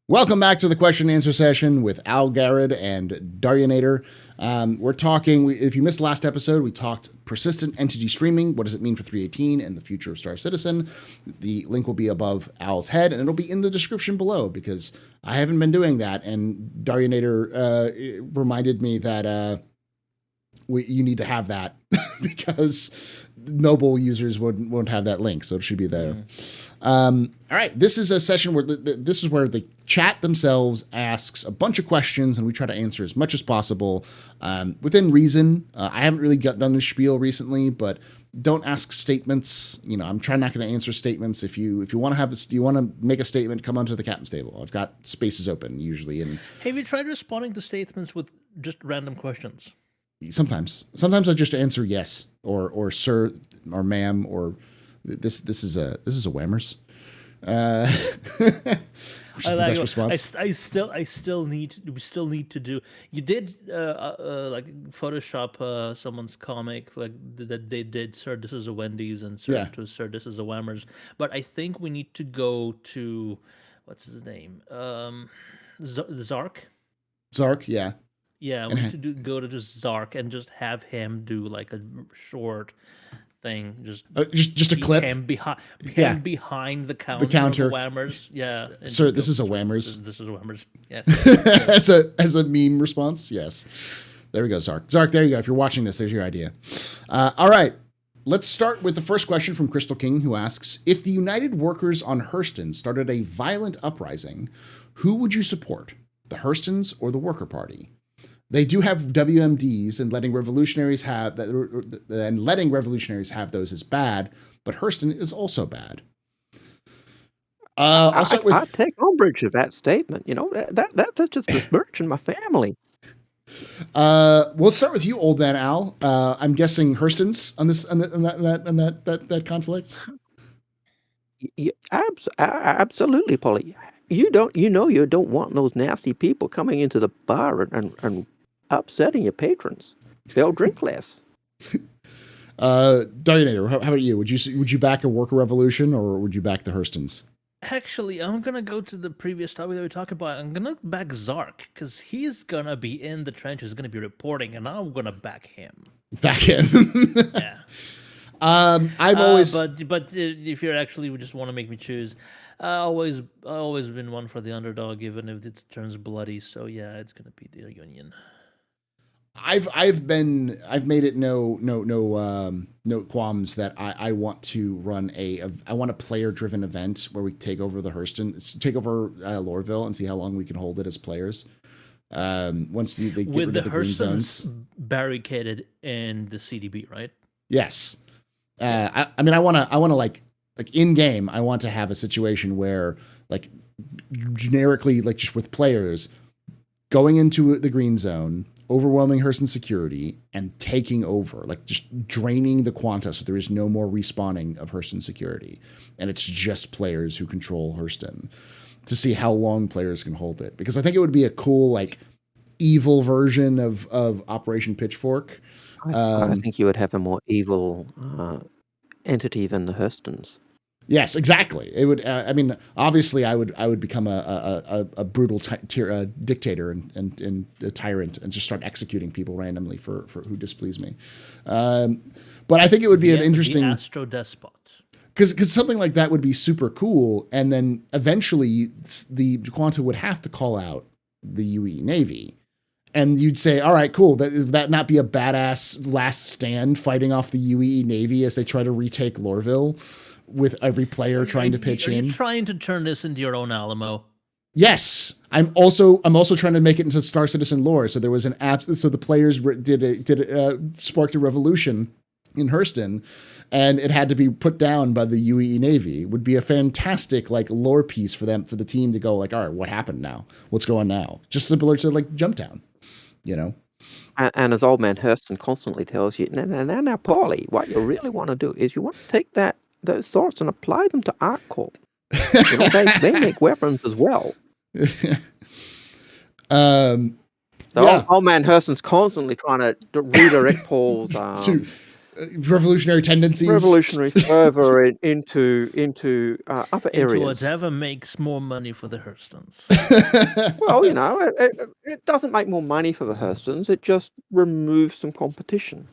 Welcome back to the question and answer session with Algared and Darjanator. We're talking, if you missed last episode, we talked persistent entity streaming. What does it mean for 318 and the future of Star Citizen? The link will be above Al's head, and it'll be in the description below because I haven't been doing that. And Darjanator reminded me that you need to have that because mobile users won't have that link, so it should be there. All right, this is a session where this is where the chat themselves asks a bunch of questions, and we try to answer as much as possible within reason. I haven't really done the spiel recently, but don't ask statements. You know, I'm trying not going to answer statements. If you want to make a statement, come onto the captain's table. I've got spaces open usually. And have you tried responding to statements with just random questions? Sometimes I just answer yes or sir or ma'am or this is a whammers. Which is the best response. We still need to do. You did like Photoshop someone's comic like that they did. Sir, this is a Wendy's, and sir, this is a Whammers. But I think we need to go to what's his name, Zark. Zark, yeah. Yeah, we need to go to just Zark and just have him do like a short thing, just a clip. Him behind the counter. The counter. Whammers, yeah. Sir, this is a Whammers. This is a Whammers. Yes. as a meme response, yes. There we go, Zark. Zark, there you go. If you're watching this, there's your idea. All right. Let's start with the first question from Crystal King, who asks, if the United Workers on Hurston started a violent uprising, who would you support, the Hurstons or the Worker Party? They do have WMDs, and letting revolutionaries have those is bad, but Hurston is also bad. I take umbrage of that statement. You know, that's just besmirching my family. We'll start with you, old man Al. I'm guessing Hurstons on this on that conflict. Yeah, absolutely, Polly. You don't want those nasty people coming into the bar and upsetting your patrons. They'll drink less. Darjanator, how about you? Would you back a worker revolution or would you back the Hurstons? Actually, I'm gonna go to the previous topic that we talked about. I'm gonna back Zark because he's gonna be in the trenches, gonna be reporting, and I'm gonna back him. Back him. Yeah. I've always. But if you actually just want to make me choose. I always been one for the underdog, even if it turns bloody. So yeah, it's gonna be the Union. I've made it no qualms that I want to run I want a player driven event where we take over the Hurston, take over Lorville, and see how long we can hold it as players. Once they get with rid of the green zones barricaded in the CDB, right? Yes. I mean I want to like in game, I want to have a situation where, like, generically, like just with players going into the green zone, overwhelming Hurston security, and taking over, like just draining the Quanta so there is no more respawning of Hurston security. And it's just players who control Hurston to see how long players can hold it. Because I think it would be a cool, like, evil version of Operation Pitchfork. I think you would have a more evil entity than the Hurstons. Yes, exactly. It would. I mean, obviously, I would become a brutal dictator and a tyrant and just start executing people randomly for who displease me. But I think it would be an interesting Astro Despot. Because something like that would be super cool, and then eventually the Quanta would have to call out the UE Navy. And you'd say, all right, cool. Would that not be a badass last stand fighting off the UE Navy as they try to retake Lorville? With every player trying to pitch in. Are you trying to turn this into your own Alamo? Yes. I'm also trying to make it into Star Citizen lore. So there was so the players sparked a revolution in Hurston, and it had to be put down by the UE Navy. It would be a fantastic like lore piece for the team to go like, all right, what happened now? What's going now? Just similar to like Jumptown, you know. And as old man Hurston constantly tells you, now, Paulie, what you really want to do is you want to take those thoughts and apply them to ArcCorp. You know, they make weapons as well. Yeah. Old man Hurston's constantly trying to redirect Paul's revolutionary tendencies. Revolutionary fervor into other Into areas. whatever makes more money for the Hurstons. Well, it doesn't make more money for the Hurstons. It just removes some competition.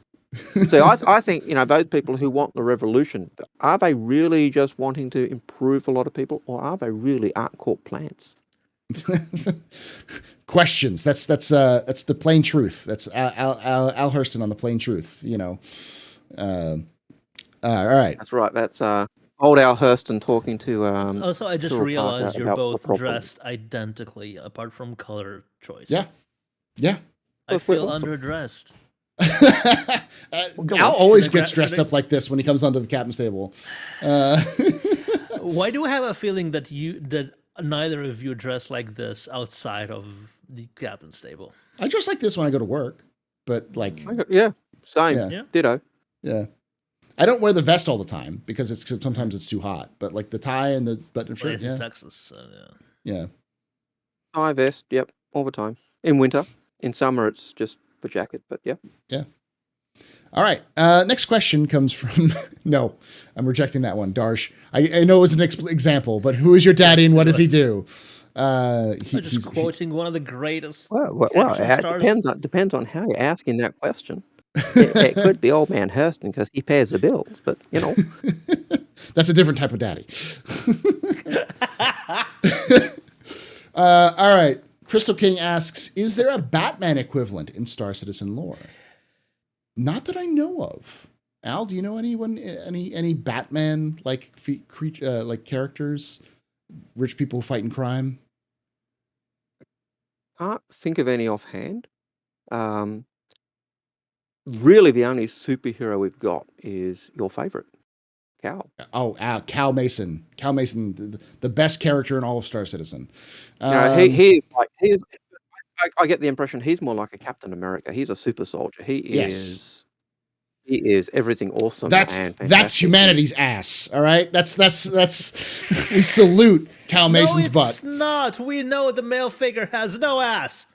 So I think, those people who want the revolution, are they really just wanting to improve a lot of people, or are they really art-corp plants? Questions. That's the plain truth. That's Al Hurston on the plain truth. All right. That's right. That's old Al Hurston talking to. Also, I just Cyril realized Parker you're about the both problem. dressed identically, apart from color choice. Yeah. I That's feel awesome. underdressed. Al always gets dressed up like this when he comes onto the captain's table. Why do I have a feeling that neither of you dress like this outside of the captain's table? I dress like this when I go to work, but like, Same. Yeah. Ditto. yeah. I don't wear the vest all the time because sometimes it's too hot. But like the tie and the button-up shirt, This is Texas, so yeah. Tie vest. Yep. All the time. In winter. In summer, it's just the jacket. But yeah. Yeah. All right. Next question comes from. No, I'm rejecting that one. Darsh. I know it was an example, but who is your daddy and what does he do? he's quoting one of the greatest. Well, action it stars. depends on how you're asking that question. It could be old man Hurston because he pays the bills, but That's a different type of daddy. All right. Crystal King asks, is there a Batman equivalent in Star Citizen lore? Not that I know of. Al, do you know anyone, any Batman like like characters, rich people fighting crime? can't think of any offhand. Really, the only superhero we've got is your favorite, Cal. Oh, Cal Mason. Cal Mason, the best character in all of Star Citizen. He is. I get the impression he's more like a Captain America. He's a super soldier. He is everything awesome. That's and fantastic. humanity's ass. All right, that's we salute Cal Mason's butt. Not. We know the male figure has no ass.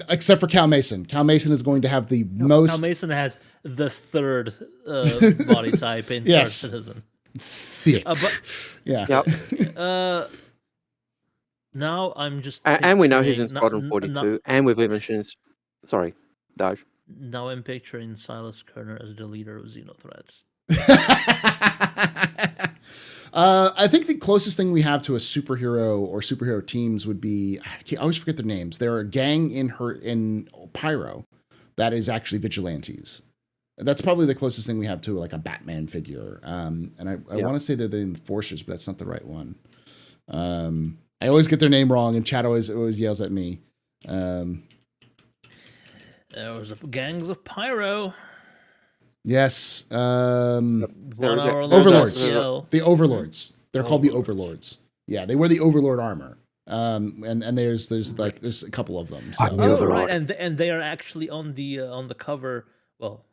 Except for Cal Mason. Cal Mason is going to have the most. Cal Mason has the third body type in Yes. Star Citizen. Thick. Yeah. Yep. Now I'm just. And we know he's in picturing- Squadron not- 42, and we've even seen. Sorry, Daj. Now I'm picturing Silas Kerner as the leader of Xenothreats. I think the closest thing we have to a superhero or superhero teams would be, I always forget their names. They're a gang in Pyro that is actually vigilantes. That's probably the closest thing we have to like a Batman figure. And I want to say they're the Enforcers, but that's not the right one. I always get their name wrong, and Chad always yells at me. There was gangs of Pyro. Yes. Overlords. The Overlords. They're called the Overlords. Yeah, they wear the Overlord armor. And there's a couple of them. So. Oh, right, and they are actually on the cover. Well,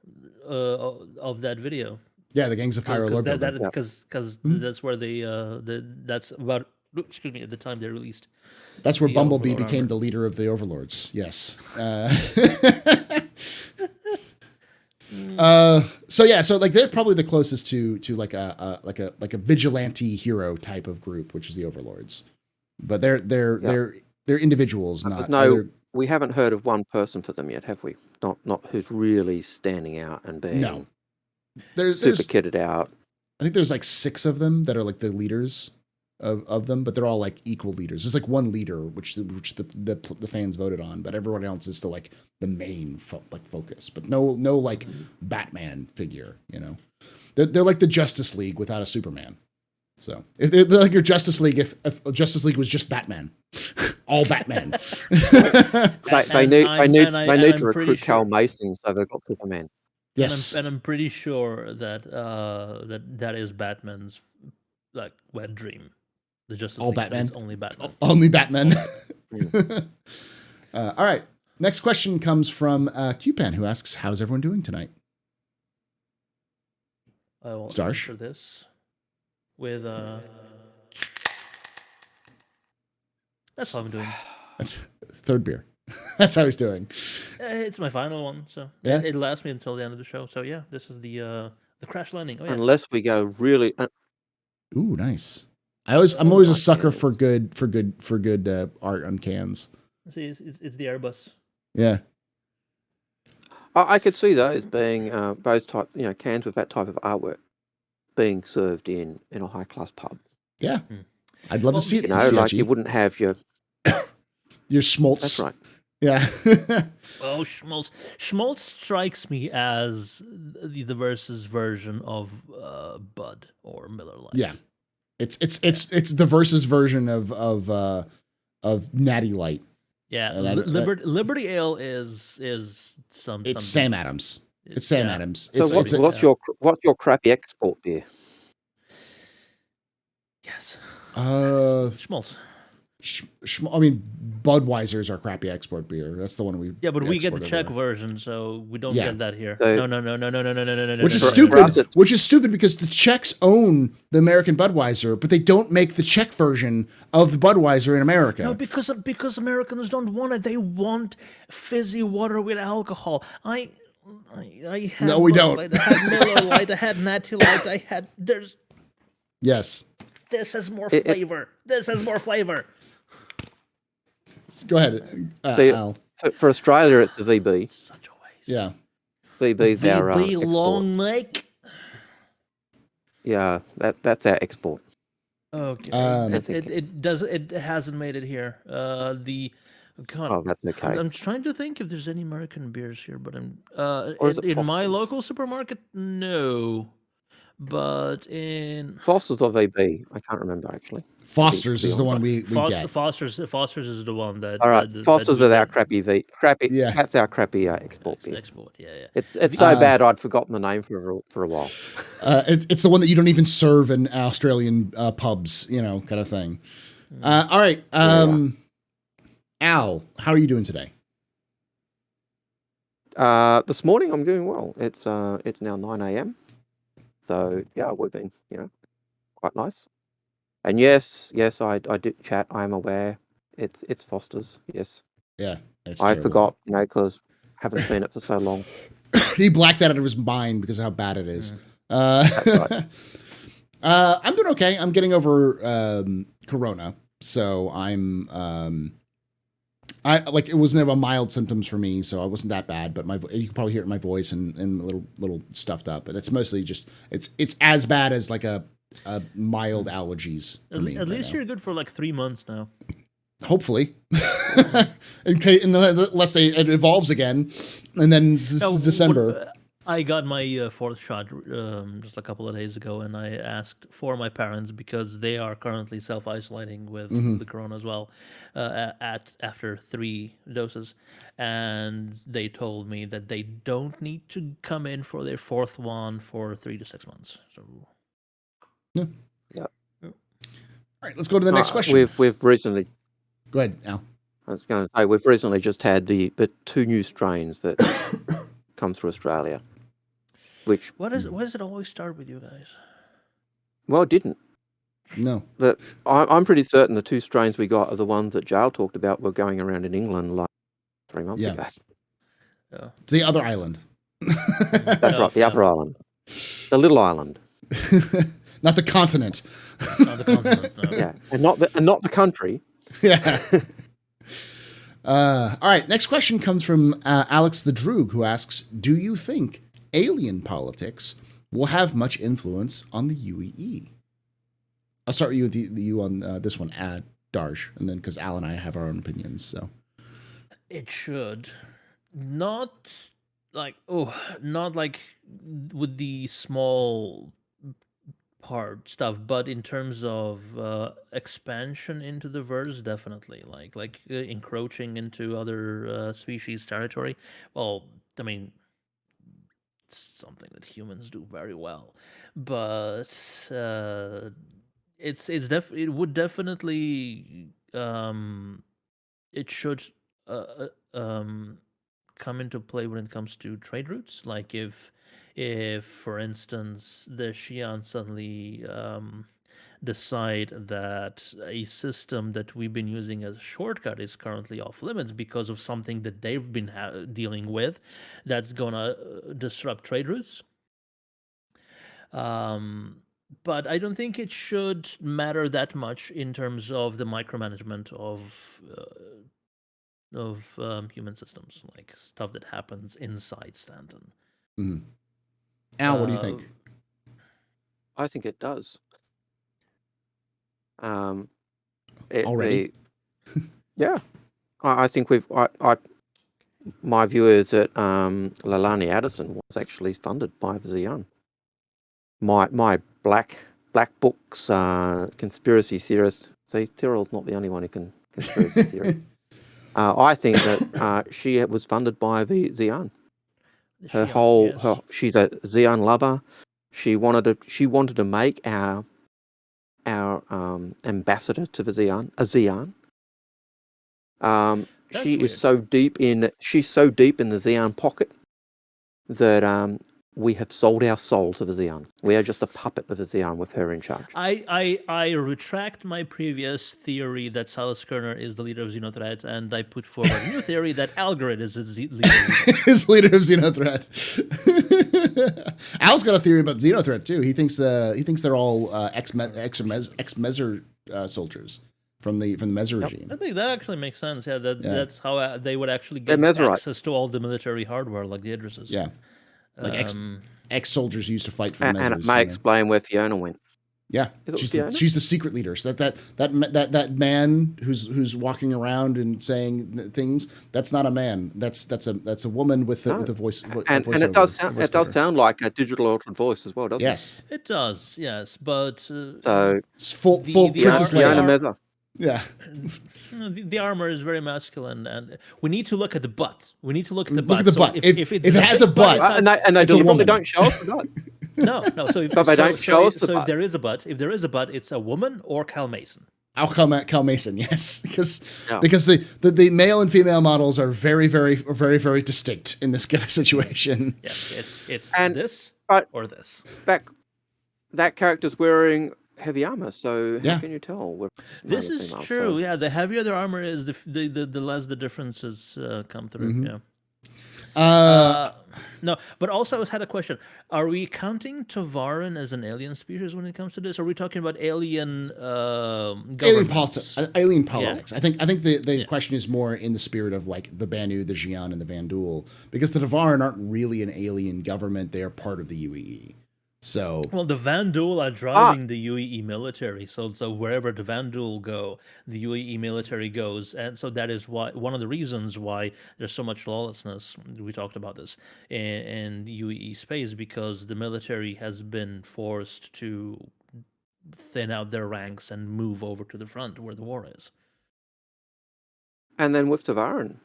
of that video. Yeah, the Gangs of Pyro logo. Because that's where that's about. Excuse me. At the time they released. That's where Bumblebee became the leader of the Overlords. Yes. So like they're probably the closest to like a vigilante hero type of group, which is the Overlords. But they're individuals, not. No, we haven't heard of one person for them yet, have we? Not who's really standing out and being there's kitted out. I think there's like 6 of them that are like the leaders of them, but they're all like equal leaders. There's like one leader which the fans voted on, but everyone else is still like the main focus. But no like Batman figure, They're like the Justice League without a Superman. So if they're like your Justice League, if Justice League was just Batman, all Batman. They need to recruit Cal Mason, so they've got Superman. Yes, and I'm pretty sure that that is Batman's like wet dream. The Justice all League Batman, is only Batman. Only Batman. All right. Next question comes from QPan, who asks, "How's everyone doing tonight?" I will Starsh? answer this with that's how I'm doing. That's third beer. That's how he's doing. It's my final one, so Yeah? it lasts me until the end of the show. So yeah, this is the The crash landing. Oh yeah. unless we go really. Ooh, nice. I'm Oh, always a like sucker cans. for good art on cans. See, it's the Airbus. Yeah. I could see those being those type, cans with that type of artwork being served in a high class pub. Yeah. Hmm. I'd love Well, to see it. you To Like CIG. you wouldn't have your. Your schmaltz. That's right. Yeah. Oh, Schmaltz. Schmaltz strikes me as the versus version of Bud or Miller Lite. Yeah. It's the versus version of Natty Light. Yeah, And Liberty Ale is some. It's something. Sam Adams. It's Sam Adams. So what's your crappy export beer? Yes. Schmaltz. I mean, Budweiser's our crappy export beer. That's the one we. Yeah, but we get the export Czech over version, so we don't Yeah. get that here. So- No. Which is For stupid. us, it's- Which is stupid because the Czechs own the American Budweiser, but they don't make the Czech version of the Budweiser in America. No, because Americans don't want it. They want fizzy water with alcohol. I had No, we Bud don't. Light, I had Miller Lite, I had Natty Light, Yes. this has more flavor. This has more flavor. Go ahead, So Al. for Australia, it's the VB. Such a waste. Yeah. VB's our VB export. long neck. Yeah, that's our export. Okay. It hasn't made it here. God. Oh, that's okay. I'm trying to think if there's any American beers here, but I'm Or is it in my Foster's? local supermarket, no. But in Foster's or VB? I can't remember actually. Foster's to be is the one honest. we get. Foster's is the one that. All right, Foster's is our crappy crappy. Yeah. That's our crappy export beer. Export, yeah. It's so bad I'd forgotten the name for a while. It's the one that you don't even serve in Australian pubs, kind of thing. All right. Al, how are you doing today? This morning I'm doing well. It's now 9 a.m. So yeah, we've been quite nice. And yes, I did chat. I'm aware. It's Foster's. Yes, Yeah. It's I terrible. forgot. Because haven't seen it for so long. He blacked that out of his mind because of how bad it is. That's right. I'm doing okay. I'm getting over Corona, so it wasn't a mild symptoms for me, so I wasn't that bad. But you can probably hear it in my voice and a little stuffed up. But it's mostly just it's as bad as like a mild allergies for me. At least you're good for like 3 months now. Hopefully, unless it evolves again, and then December. I got my fourth shot just a couple of days ago, and I asked for my parents because they are currently self-isolating with the corona as well, after 3 doses, and they told me that they don't need to come in for their 4th one for 3 to 6 months. So, Yeah. All right, let's go to the next question. We've recently. Go ahead, Al. I was going to say we've recently just had the 2 new strains that come through Australia. Which why does it always start with you guys? well, it didn't. No. I'm pretty certain the 2 strains we got are the ones that Giles talked about were going around in England like 3 months ago. Oh. It's the other island. That's right, the upper island, the little island. Not the continent. Not the continent, no. Yeah, and not the country. Yeah. All right. Next question comes from Alex the Droog, who asks, "Do you think alien politics will have much influence on the UEE?" I'll start with you on this one, Darj, and then because Al and I have our own opinions. So It should. Not like with the small part stuff, but in terms of expansion into the verse, definitely like encroaching into other species territory. Well, I mean, it's something that humans do very well, but it would definitely it should come into play when it comes to trade routes. Like if for instance the Xi'an suddenly decide that a system that we've been using as a shortcut is currently off limits because of something that they've been dealing with, that's gonna disrupt trade routes. But I don't think it should matter that much in terms of the micromanagement of human systems, like stuff that happens inside Stanton. Al, what do you think? I think it does. Already? Yeah. I think my view is that Leilani Addison was actually funded by the Xi'an. My black books conspiracy theorist. See, Tyrrell's not the only one who can conspiracy theory. I think that she was funded by the Xi'an. She's a Xi'an lover. She wanted to make our ambassador to the Xi'an a Xi'an. She's so deep in the Xi'an pocket that we have sold our soul to the Xi'an. We are just a puppet of the Xi'an with her in charge. I retract my previous theory that Silas Kerner is the leader of Xenothreat, and I put forward a new theory that Algared is his leader. His leader of Xenothreat. Al's got a theory about Xenothreat too. He thinks they're all ex-Mezer soldiers from the Mezer regime. I think that actually makes sense. Yeah, that's how they would actually get access to all the military hardware, like the addresses. Yeah. Like ex-soldiers used to fight for the Mezers. And it may explain where Fiona went. Yeah, she's the secret leader. So that man who's walking around and saying things, that's not a man. That's a woman with a voice. And it does sound like a digital altered voice as well, doesn't it? Yes, it does. Yes, but so full Princess Leia. Yeah. The armor is very masculine, and we need to look at the butt. We need to look at the butt. Look at the butt. If it has a butt, and they deliberately don't show us the butt. No. So but they don't show us the butt. If there is a butt, it's a woman or Cal Mason. Cal Mason, yes, because the male and female models are very, very, very, very distinct in this kind of situation. Yes, it's this or this. That character's wearing heavy armor, so how can you tell? This is true. So. Yeah, the heavier the armor is, the less the differences come through. Mm-hmm. Yeah. No, but also I had a question. Are we counting Tavaran as an alien species when it comes to this? Are we talking about alien politics? Alien politics. Yeah. I think the question is more in the spirit of like the Banu, the Xi'an, and the Vandul, because the Tavaran aren't really an alien government. They are part of the UEE. So the Vandul are driving the UEE military. So wherever the Vandul go, the UEE military goes, and so that is why one of the reasons why there's so much lawlessness. We talked about this in UEE space, because the military has been forced to thin out their ranks and move over to the front where the war is. And then with Tavaran,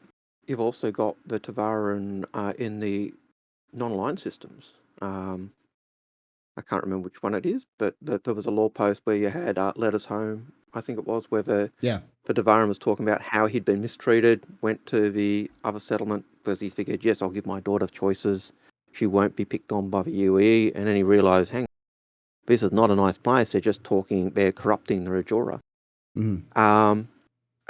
you've also got the Tavaran in the non-aligned systems. I can't remember which one it is, but there was a law post where you had letters home, I think it was, where the Tavaran was talking about how he'd been mistreated, went to the other settlement because he figured, yes, I'll give my daughter choices. She won't be picked on by the UE. And then he realized, hang on, this is not a nice place. They're corrupting the Rajora. Mm-hmm.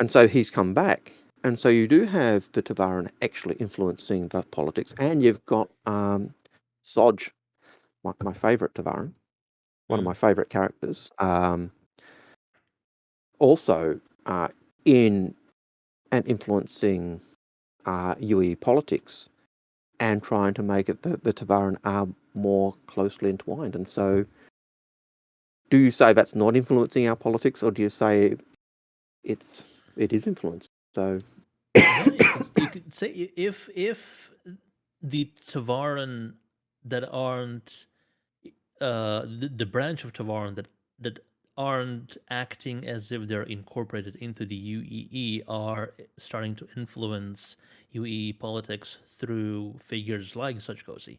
And so he's come back. And so you do have the Tavaran actually influencing the politics. And you've got Soj, my favourite Tavaran, one of my favourite characters, also in and influencing UE politics and trying to make it the Tavaran are more closely entwined. And so do you say that's not influencing our politics, or do you say it is influenced? So you could say if the Tavaran that aren't the branch of Tavaran that aren't acting as if they're incorporated into the UEE are starting to influence UEE politics through figures like such Kosi,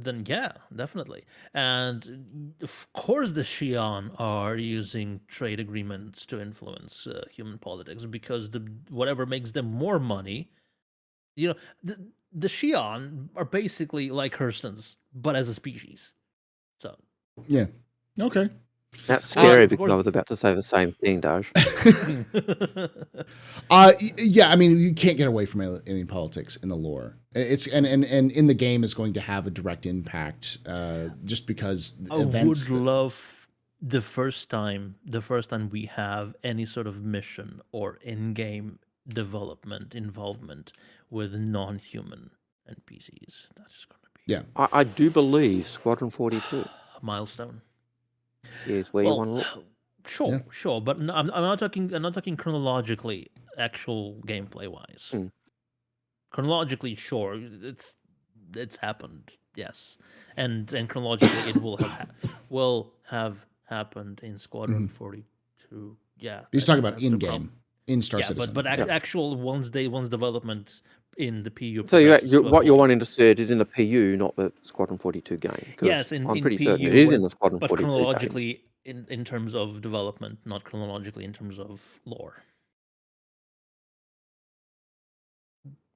then yeah, definitely. And of course the Xi'an are using trade agreements to influence human politics, because whatever makes them more money, the Xi'an are basically like Hurstons, but as a species. So yeah, okay. That's scary because I was about to say the same thing, Daj. Yeah, I mean, you can't get away from alien politics in the lore. It's and in the game is going to have a direct impact, just because I events. would love the first time we have any sort of mission or in-game development involvement with non-human NPCs. That's going to be Yeah. I do believe Squadron 42 a milestone. is where you want to look. Sure, but no, I'm not talking. I'm not talking chronologically, actual gameplay wise. Mm. Chronologically, sure, it's happened, yes, and chronologically, it will have happened in Squadron 42. Yeah, He's talking about in game, in Star yeah, Citizen. but actual one's development in the PU. So progresses to a what you're point. wanting to see it is in the PU, not the Squadron 42 game. 'cause Yes, I'm in pretty PU, certain it is in the Squadron but 42 game. chronologically in terms of development, not chronologically in terms of lore.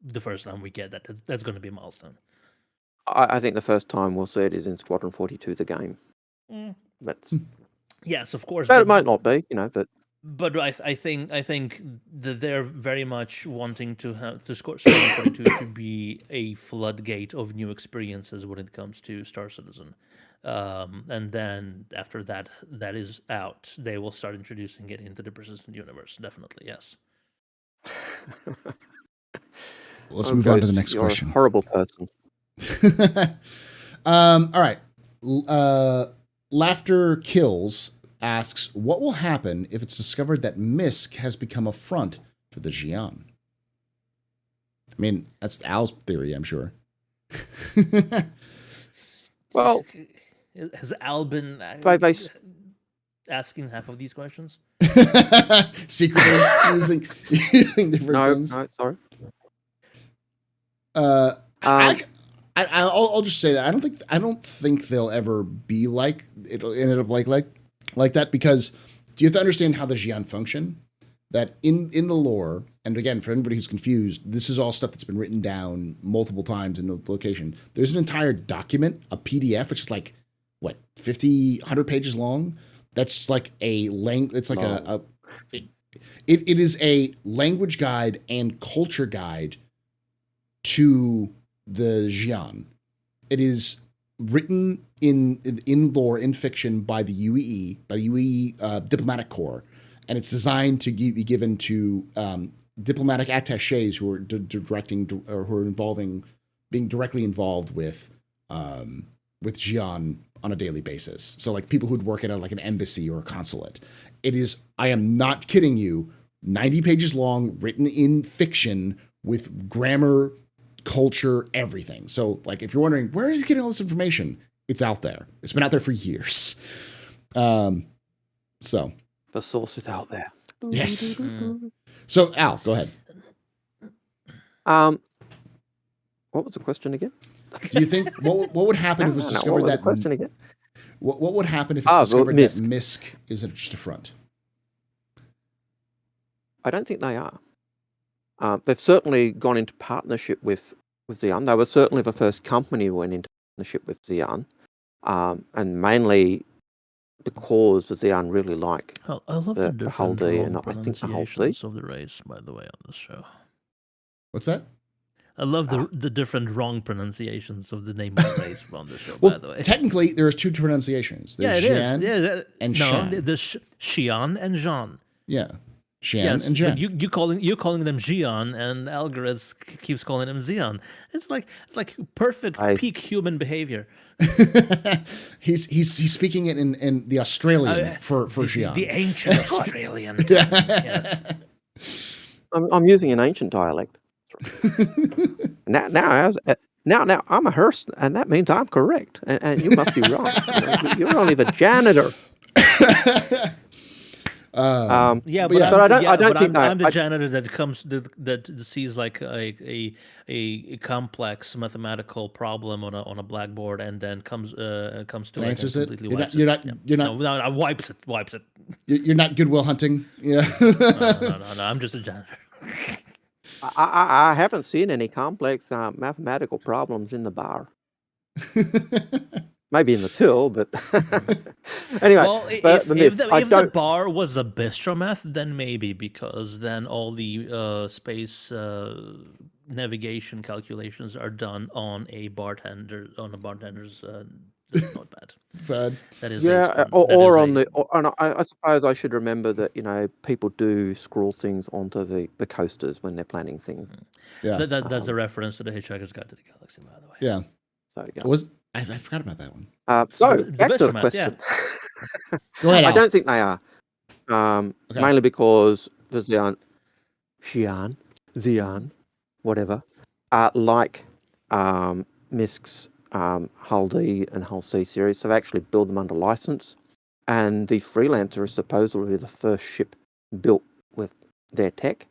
The first time we get that's going to be a milestone. I think the first time we'll see it is in Squadron 42 the game. Mm. That's Yes, of course, but it might not be, but I think that they're very much wanting to have to Squadron 42 to be a floodgate of new experiences when it comes to Star Citizen. And then after that is out, they will start introducing it into the persistent universe. Definitely, yes. Let's move on to the next you're question. A horrible person. All right. Laughter Kills asks, what will happen if it's discovered that MISC has become a front for the Xi'an? I mean, that's Al's theory, I'm sure. Well, has Al been asking half of these questions? Secretly using different things. No, sorry. I'll just say that I don't think they'll ever be like it'll end up like that, because you have to understand how the Xi'an function. That in the lore, and again, for anybody who's confused, this is all stuff that's been written down multiple times in the location. There's an entire document, a PDF, which is like, what, 50, 100 pages long? That's like it's like it is a language guide and culture guide to the Xi'an. It is written in lore, in fiction, by the UE Diplomatic Corps, and it's designed to be given to diplomatic attachés who are directing or who are being directly involved with Xi'an on a daily basis. So like people who'd work at an embassy or a consulate. It is, I am not kidding you, 90 pages long, written in fiction with grammar, culture, everything. So like if you're wondering, where is he getting all this information? It's out there. It's been out there for years. So the source is out there. Yes. So Al, go ahead. What was the question again? Do you think what would happen if it's discovered that question again? What would happen if it's discovered that MISC is just a front? I don't think they are. They've certainly gone into partnership with Xi'an. They were certainly the first company who went into partnership with Xi'an, and mainly because the Xi'an really like I love the whole D, and I think the whole C. of the race, by the way, on this show. What's that? I love the different wrong pronunciations of the name of the race on the show, Well, by the way. Technically, there's two pronunciations. There's Xi'an and Xi'an. The Xi'an and Xi'an. Yeah. Xi'an and Xi'an. But you're calling them Xi'an, and Algared keeps calling them Xi'an. It's like perfect peak human behavior. he's speaking it in the Australian for Xi'an. The ancient Australian. Yes. I'm using an ancient dialect. now I'm a Hurston, and that means I'm correct, and you must be wrong. You're only the janitor. I don't think I'm the janitor that sees like a complex mathematical problem on a blackboard and then comes to and answers it. You're not wipes it. You're not Goodwill Hunting. Yeah. No. I'm just a janitor. I haven't seen any complex mathematical problems in the bar. Maybe in the till, but anyway. Well, if the bar was a bistrometh, then maybe, because then all the space navigation calculations are done on a bartender's notepad. That is or on the. And I suppose I should remember that people do scroll things onto the coasters when they're planning things. Yeah, that's a reference to the Hitchhiker's Guide to the Galaxy, by the way. Yeah. So yeah. I forgot about that one. So back to the question. Yeah. Go ahead, Al. I don't think they are. Mainly because the Xi'an, whatever, like MISC's Hull D and Hull C series, so they actually build them under license. And the Freelancer is supposedly the first ship built with their tech.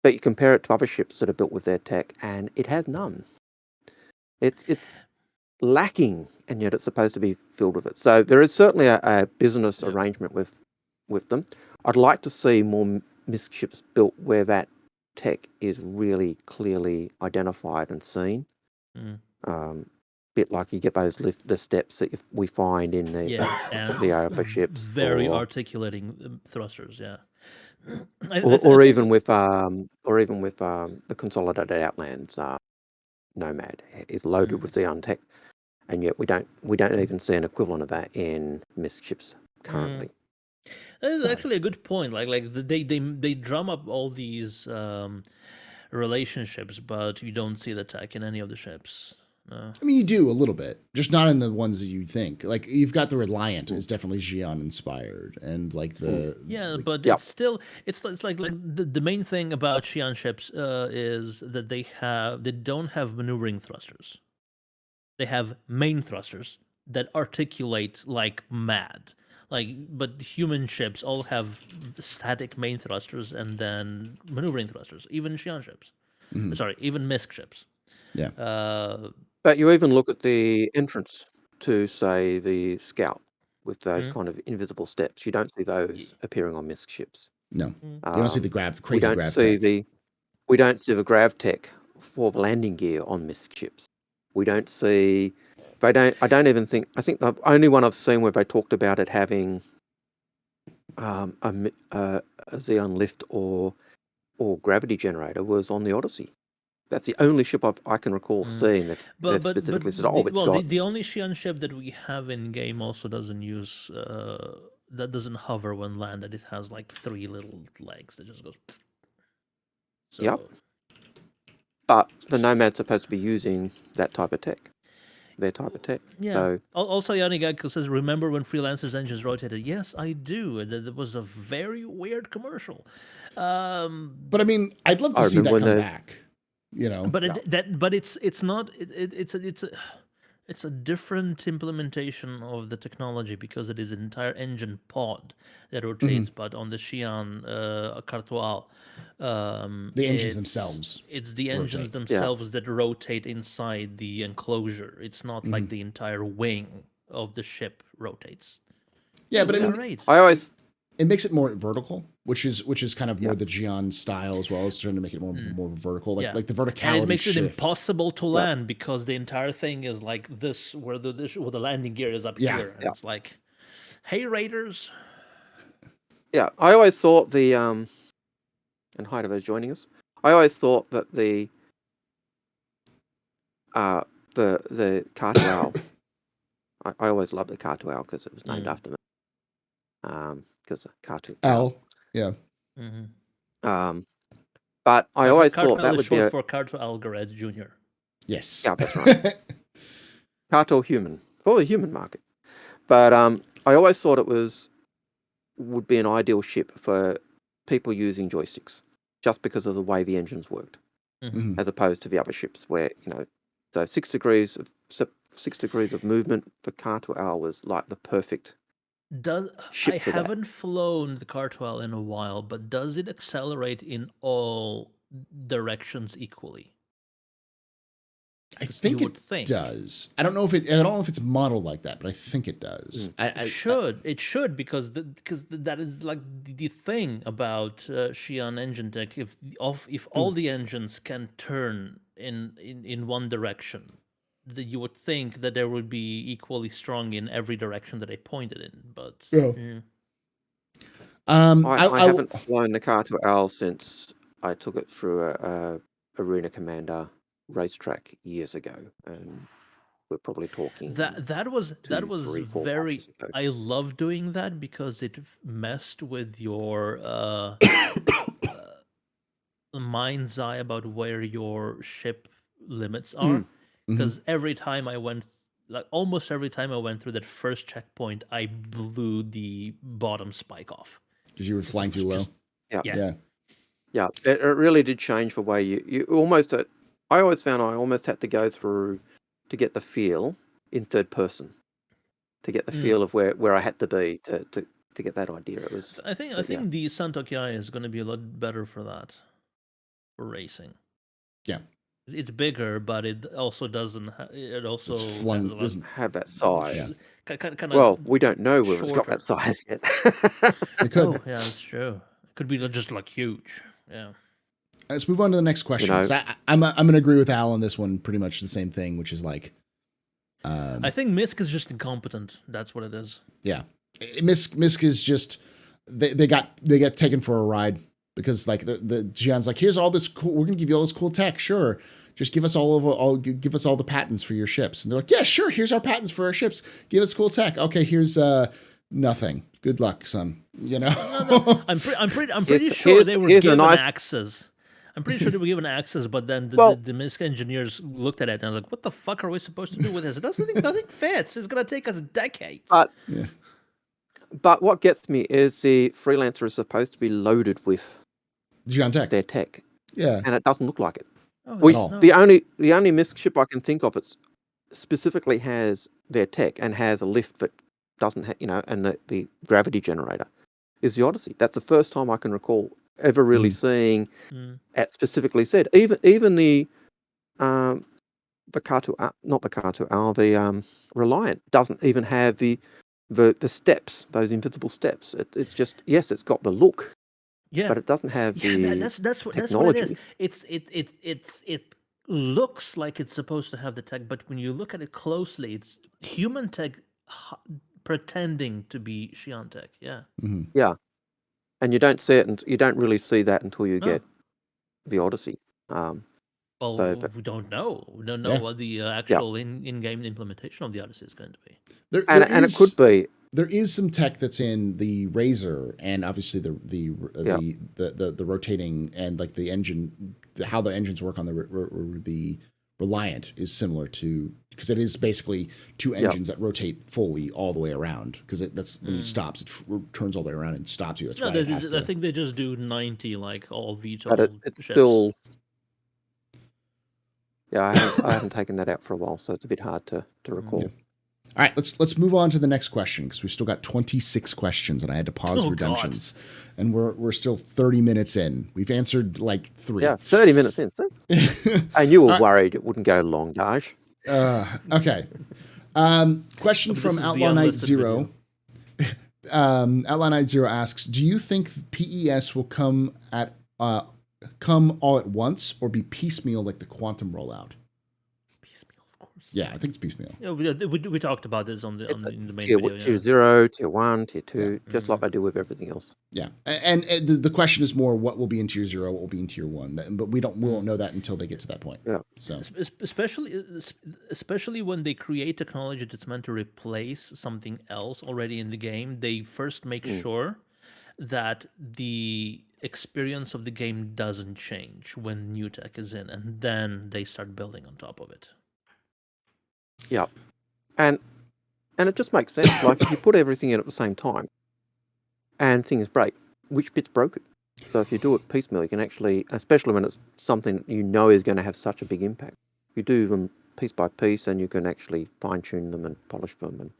But you compare it to other ships that are built with their tech, and it has none. It's lacking, and yet it's supposed to be filled with it. So there is certainly a business arrangement with them. I'd like to see more MISC ships built where that tech is really clearly identified and seen. Bit like you get those the steps that we find in the AOPA ships, articulating thrusters, or even with the Consolidated Outlands Nomad is loaded with Xi'an tech, and yet we don't even see an equivalent of that in MISC ships currently. That is actually a good point. Like they drum up all these relationships, but you don't see the tech in any of the ships. No. I mean, you do a little bit, just not in the ones that you think. Like you've got the Reliant is definitely Xi'an inspired, and like the but it's still it's like the main thing about Xi'an ships is that they don't have maneuvering thrusters. They have main thrusters that articulate like mad. But human ships all have static main thrusters and then maneuvering thrusters. Even Xi'an ships, sorry, even MISC ships. Yeah. But you even look at the entrance to, say, the Scout with those kind of invisible steps. You don't see those appearing on MISC ships. No, you don't see the crazy we don't grav see tech. We don't see the grav tech for the landing gear on MISC ships. We don't see. I don't even think. I think the only one I've seen where they talked about it having a Xi'an lift or gravity generator was on the Odyssey. That's the only ship I can recall seeing that specifically says, the only Xi'an ship that we have in game also doesn't use that doesn't hover when landed. It has like 3 little legs that just goes. So. Yep. But the Nomad's supposed to be using that type of tech. Their type of tech. Yeah. So, also, Yanni Gagko says, "Remember when Freelancer's engines rotated?" Yes, I do. That was a very weird commercial. But I mean, I'd love to see that come back. But it's not. It's a different implementation of the technology because it is an entire engine pod that rotates. But on the Xi'an Cartoal, the engines themselves. It's the engines themselves that rotate inside the enclosure. It's not like the entire wing of the ship rotates. Yeah, but I mean, it makes it more vertical, which is kind of more the Xi'an style as well. It's trying to make it more vertical, like the verticality. And it makes it impossible to land because the entire thing is like this, where the landing gear is up here. And it's like, hey, Raiders. Yeah, I always thought and hi to those joining us. I always thought that the Cartoal. I always loved the Cartoal because it was named after me. Because Cartoal. L, yeah. But I always thought that would be for Cartoal Algared Jr. Yes. Yeah, that's right. Cartoal human for the human market. But I always thought it would be an ideal ship for people using joysticks, just because of the way the engines worked, as opposed to the other ships where so 6 degrees of movement for Cartoal was like the perfect. I haven't flown the Cartoal in a while, but does it accelerate in all directions equally? I think it does. I don't know if it's modeled like that, but I think it does. It should because that is like the thing about Xi'an engine tech. If all the engines can turn in one direction, you would think that they would be equally strong in every direction that they pointed in. But I haven't flown the Cartoal since I took it through a Arena Commander racetrack years ago, and we're probably talking That was 3, 4 very. patches ago. I love doing that because it messed with your mind's eye about where your ship limits are. Because every time I went, like almost every time I went through that first checkpoint, I blew the bottom spike off. Because you were flying too low. Yeah. It really did change the way you almost. I always found I almost had to go through to get the feel in third person, to get the feel of where I had to be to get that idea. It was. I think the Santokiai is going to be a lot better for that, for racing. Yeah. It's bigger, but it also doesn't. It also doesn't have that size. Kind well, we don't know whether it's got that size yet. It could. Oh, yeah, that's true. It could be just like huge. Yeah. Let's move on to the next question. I'm going to agree with Al on this one. Pretty much the same thing, which is like. I think MISC is just incompetent. That's what it is. Yeah, MISC is just they get taken for a ride. Because like the Xi'an's like, here's all this cool. We're gonna give you all this cool tech. Sure, just give us give us all the patents for your ships. And they're like, yeah, sure. Here's our patents for our ships. Give us cool tech. Okay, here's nothing. Good luck, son. You know. No. I'm pretty sure they were given access. I'm pretty sure they were given access, but then the MISC engineers looked at it and were like, what the fuck are we supposed to do with this? Nothing fits. It's gonna take us decades. But what gets me is the freelancer is supposed to be loaded with Xi'an tech. Their tech. Yeah. And it doesn't look like it. Oh, the only MISC ship I can think of that specifically has their tech and has a lift that doesn't have, and the gravity generator is the Odyssey. That's the first time I can recall ever really seeing it specifically said. Even the Reliant doesn't even have the steps, those invisible steps. It's just, yes, it's got the look. Yeah, but it doesn't have the that's what technology. It is. It looks like it's supposed to have the tech, but when you look at it closely, it's human tech pretending to be Xi'an tech. Yeah. Mm-hmm. Yeah, and you don't see it, and you don't really see that until you get the Odyssey. We don't know. We don't know what the actual in-game implementation of the Odyssey is going to be. And it could be. There is some tech that's in the Razor, and obviously the rotating and like the engine, how the engines work on the Reliant is similar to, because it is basically two engines that rotate fully all the way around. Because that's when it stops, it turns all the way around and stops you. That's why it has to. I think they just do 90 like all VTOL. But it's ships. Still. Yeah, I haven't taken that out for a while, so it's a bit hard to recall. Yeah. All right, let's move on to the next question, because we've still got 26 questions, and I had to pause redemptions. God. And we're still 30 minutes in. We've answered like 3. Yeah, 30 minutes in. So. And you were worried it wouldn't go long, Daj. Okay. Question from Outlaw Knight Zero. Outlaw Knight Zero asks, do you think PES will come all at once or be piecemeal like the Quantum rollout? Yeah, I think it's piecemeal. Yeah, we talked about this in the main tier, video. Tier 0, Tier 1, Tier 2, just like I do with everything else. Yeah, and the question is more what will be in Tier 0, what will be in Tier 1, but we won't know that until they get to that point. Yeah. So especially when they create technology that's meant to replace something else already in the game, they first make sure that the experience of the game doesn't change when new tech is in, and then they start building on top of it. Yeah, and it just makes sense. Like if you put everything in at the same time, and things break, which bit's broken? So if you do it piecemeal, you can actually, especially when it's something you know is going to have such a big impact, you do them piece by piece, and you can actually fine tune them and polish them. And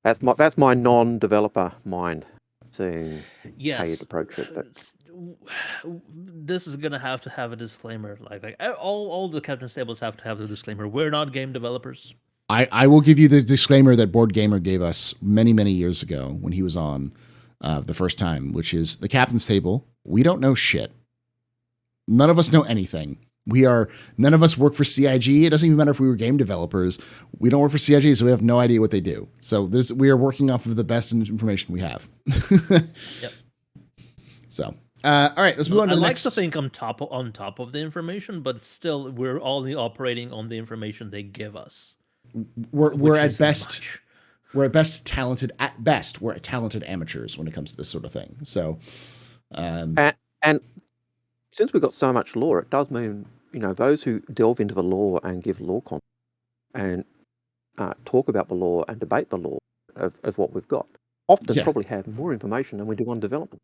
that's my non-developer mind seeing how you'd approach it. But this is gonna have to have a disclaimer. Like all the Captain Stables have to have the disclaimer. We're not game developers. I will give you the disclaimer that Board Gamer gave us many years ago when he was on the first time, which is the Captain's Table. We don't know shit. None of us know anything. None of us work for CIG. It doesn't even matter if we were game developers. We don't work for CIG, so we have no idea what they do. So we are working off of the best information we have. Yep. So All right, let's move on to I the like next. to think on top of the information, but still we're only operating on the information they give us. We're which at is best much. we're at best talented. At best, we're talented amateurs when it comes to this sort of thing. So, And since we've got so much lore, it does mean, those who delve into the lore and give lore content and talk about the lore and debate the lore of what we've got often Yeah. probably have more information than we do on development.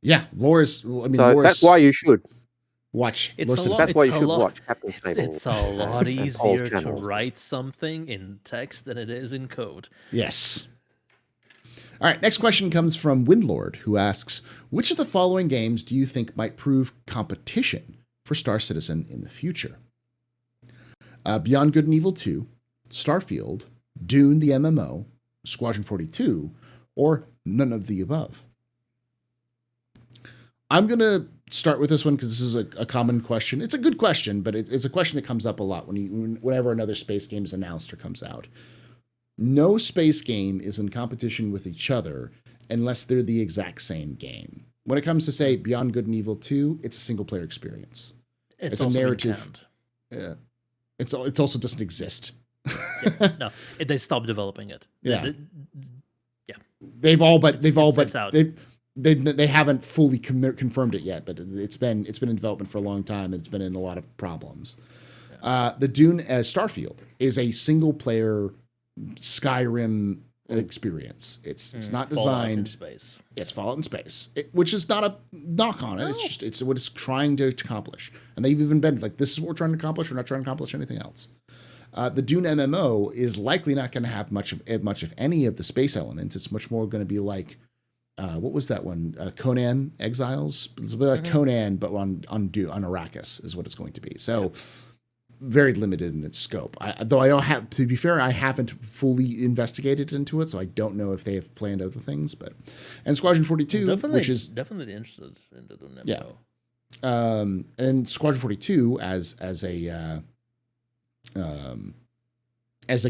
yeah, lore is. I mean, So lore that's is, why you should. watch. It's Lore a lot. Citizen. That's why you It's a should lot. watch Captain's Table. It's a lot and Paul's easier to channels. write something in text than it is in code. Yes. All right, next question comes from Windlord, who asks, which of the following games do you think might prove competition for Star Citizen in the future? Beyond Good and Evil 2, Starfield, Dune the MMO, Squadron 42, or none of the above? I'm going to start with this one because this is a common question. It's a good question, but it's a question that comes up a lot whenever another space game is announced or comes out. No space game is in competition with each other unless they're the exact same game. When it comes to, say, Beyond Good and Evil 2, it's a single-player experience. It's a also narrative. It also doesn't exist. No, they stopped developing it. Yeah. Yeah. They've all but out. they haven't fully confirmed it yet, but it's been in development for a long time, and it's been in a lot of problems. The Dune Starfield is a single-player Skyrim experience. It's not designed. It's Fallout in space, which is not a knock on it. No. It's what it's trying to accomplish. And they've even been like, this is what we're trying to accomplish. We're not trying to accomplish anything else. The Dune MMO is likely not going to have much of any of the space elements. It's much more going to be like, what was that one? Conan Exiles. It's a bit like Conan, but on Arrakis is what it's going to be. So. Very limited in its scope. Though I don't have, to be fair, I haven't fully investigated into it, so I don't know if they have planned other things. And Squadron 42, which is definitely interested in the MMO. Yeah. And Squadron 42 as a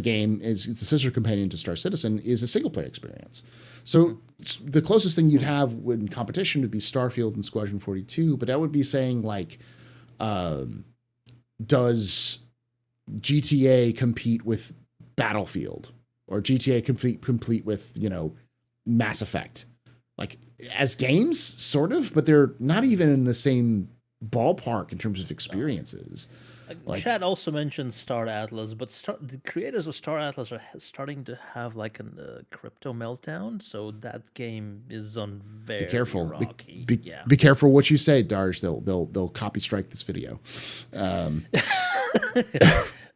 game is the sister companion to Star Citizen is a single player experience. So the closest thing you'd have in competition would be Starfield and Squadron 42, but that would be saying like. Does GTA compete with Battlefield or GTA complete with, Mass Effect? Like as games, sort of, but they're not even in the same ballpark in terms of experiences. Chad also mentioned Star Atlas, but the creators of Star Atlas are starting to have like a crypto meltdown. So that game is on very rocky. Be careful what you say, Darj. They'll copy strike this video.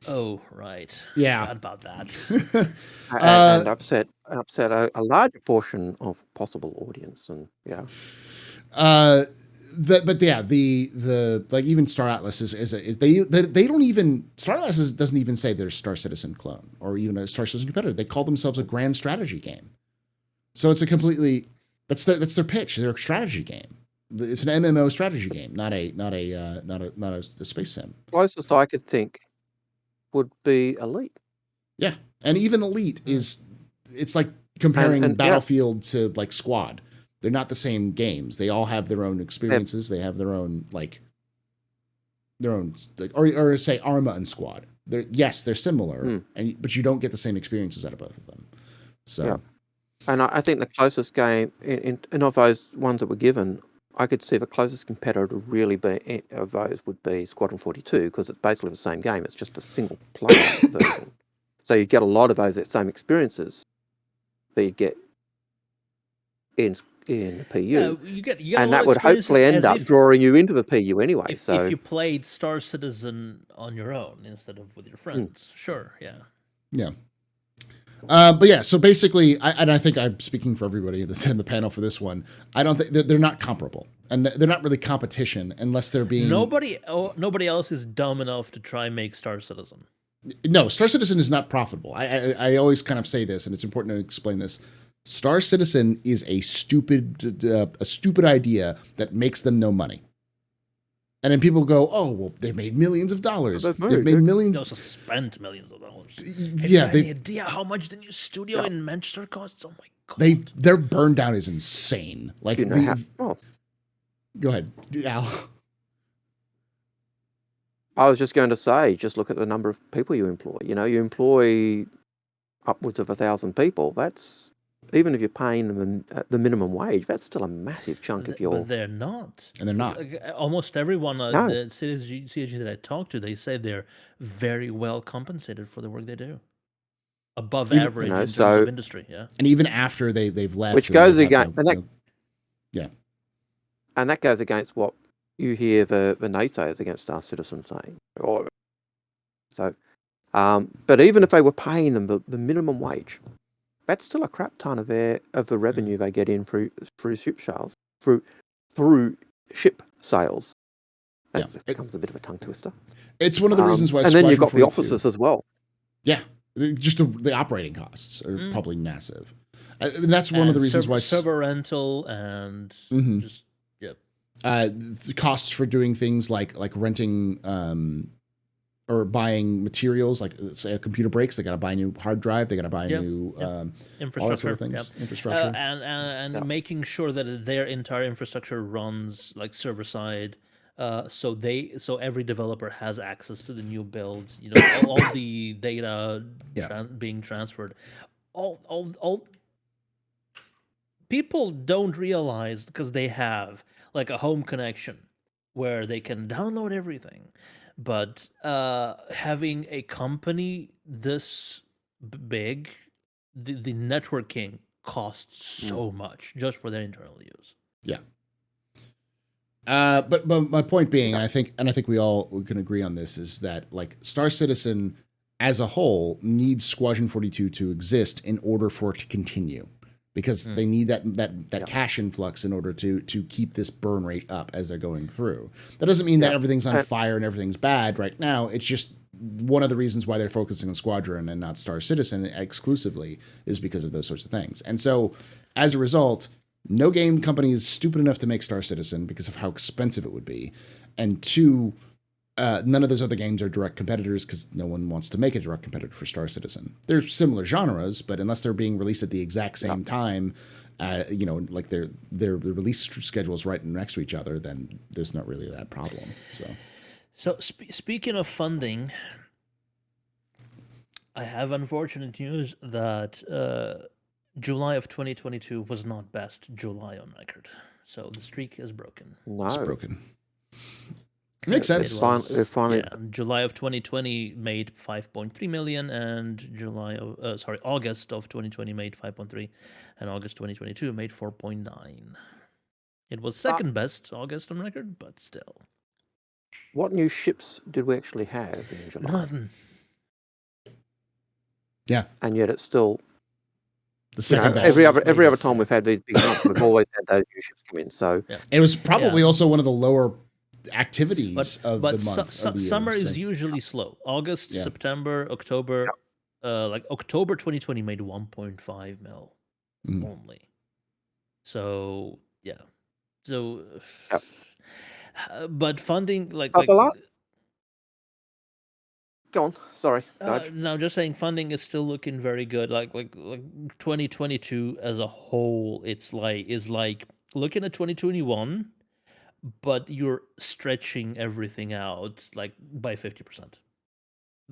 Oh right, yeah, forgot about that. And upset a larger portion of possible audience, and yeah. The like even Star Atlas is they don't even Star Atlas doesn't even say they're Star Citizen clone or even a Star Citizen competitor. They call themselves a grand strategy game. So it's a completely that's their pitch. They're a strategy game. It's an MMO strategy game, not a space sim. Closest I could think would be Elite. Yeah, and even Elite it's like comparing Battlefield to like Squad. They're not the same games. They all have their own experiences. They have their own or say Arma and Squad. They're similar, but you don't get the same experiences out of both of them. So, yeah. And I think the closest game in of those ones that were given, I could see the closest competitor to really be of those would be Squadron 42 because it's basically the same game. It's just a single player version. So you get a lot of those same experiences that you'd get in the PU. You get and that would hopefully end up drawing you into the PU anyway. If you played Star Citizen on your own instead of with your friends, sure, yeah. Yeah. But yeah, so basically, I think I'm speaking for everybody in the panel for this one. I don't think they're not comparable, and they're not really competition unless they're being. Nobody else is dumb enough to try and make Star Citizen. No, Star Citizen is not profitable. I always kind of say this, and it's important to explain this. Star Citizen is a stupid idea that makes them no money. And then people go, oh, well, they made millions of dollars. They've made millions. They also spent millions of dollars. Yeah, have you any idea how much the new studio in Manchester costs? Oh my god, their burn down is insane. Like Go ahead, Al. I was just going to say, just look at the number of people you employ. You know, you employ upwards of 1,000 people. That's, even if you're paying them the minimum wage, that's still a massive chunk of your. But they're not. And they're not. Almost everyone, No. the CSG that I talk to, they say they're very well compensated for the work they do, above average in terms of industry. Yeah, and even after they've left, which goes against, yeah, and that goes against what you hear the naysayers against Star Citizen saying. But even if they were paying them the minimum wage, that's still a crap ton of the revenue they get in through ship sales, through ship sales. That becomes a bit of a tongue twister. It's one of the reasons why. And then you've got the offices as well. Yeah, just the operating costs are probably massive. And that's one of the reasons why server rental and just the costs for doing things like renting or buying materials, like say a computer breaks, they got to buy a new hard drive, they got to buy a new infrastructure, all that sort of things, infrastructure, and making sure that their entire infrastructure runs like server side. So every developer has access to the new builds. You know, all the data being transferred. All people don't realize, because they have like a home connection where they can download everything, but having a company this big, the networking costs so much just for their internal use. Yeah. But my point being, and I think we all can agree on this, is that like Star Citizen as a whole needs Squadron 42 to exist in order for it to continue, because they need that cash influx in order to keep this burn rate up as they're going through. That doesn't mean that everything's on fire and everything's bad right now. It's just one of the reasons why they're focusing on Squadron and not Star Citizen exclusively is because of those sorts of things. And so as a result, no game company is stupid enough to make Star Citizen because of how expensive it would be. And two, none of those other games are direct competitors because no one wants to make a direct competitor for Star Citizen. They're similar genres, but unless they're being released at the exact same time, like their release schedules right next to each other, then there's not really that problem. So speaking of funding, I have unfortunate news that July of 2022 was not best July on record. So the streak is broken. No. It's broken. Makes sense. Finally. Yeah, July of 2020 made 5.3 million, and August of 2020 made 5.3, and August 2022 made 4.9. It was second best August on record, but still. What new ships did we actually have in July? Nothing. Yeah. And yet it's still the second best. Every other time we've had these big months, we've always had those new ships come in. So it was probably also one of the lower activities of the month. Summer is usually slow. August, September, October. Like October 2020 made 1.5 mil only. So but funding like a lot. Go on. Sorry. No, just saying funding is still looking very good. Like 2022 as a whole, is like looking at 2021, but you're stretching everything out like by 50%.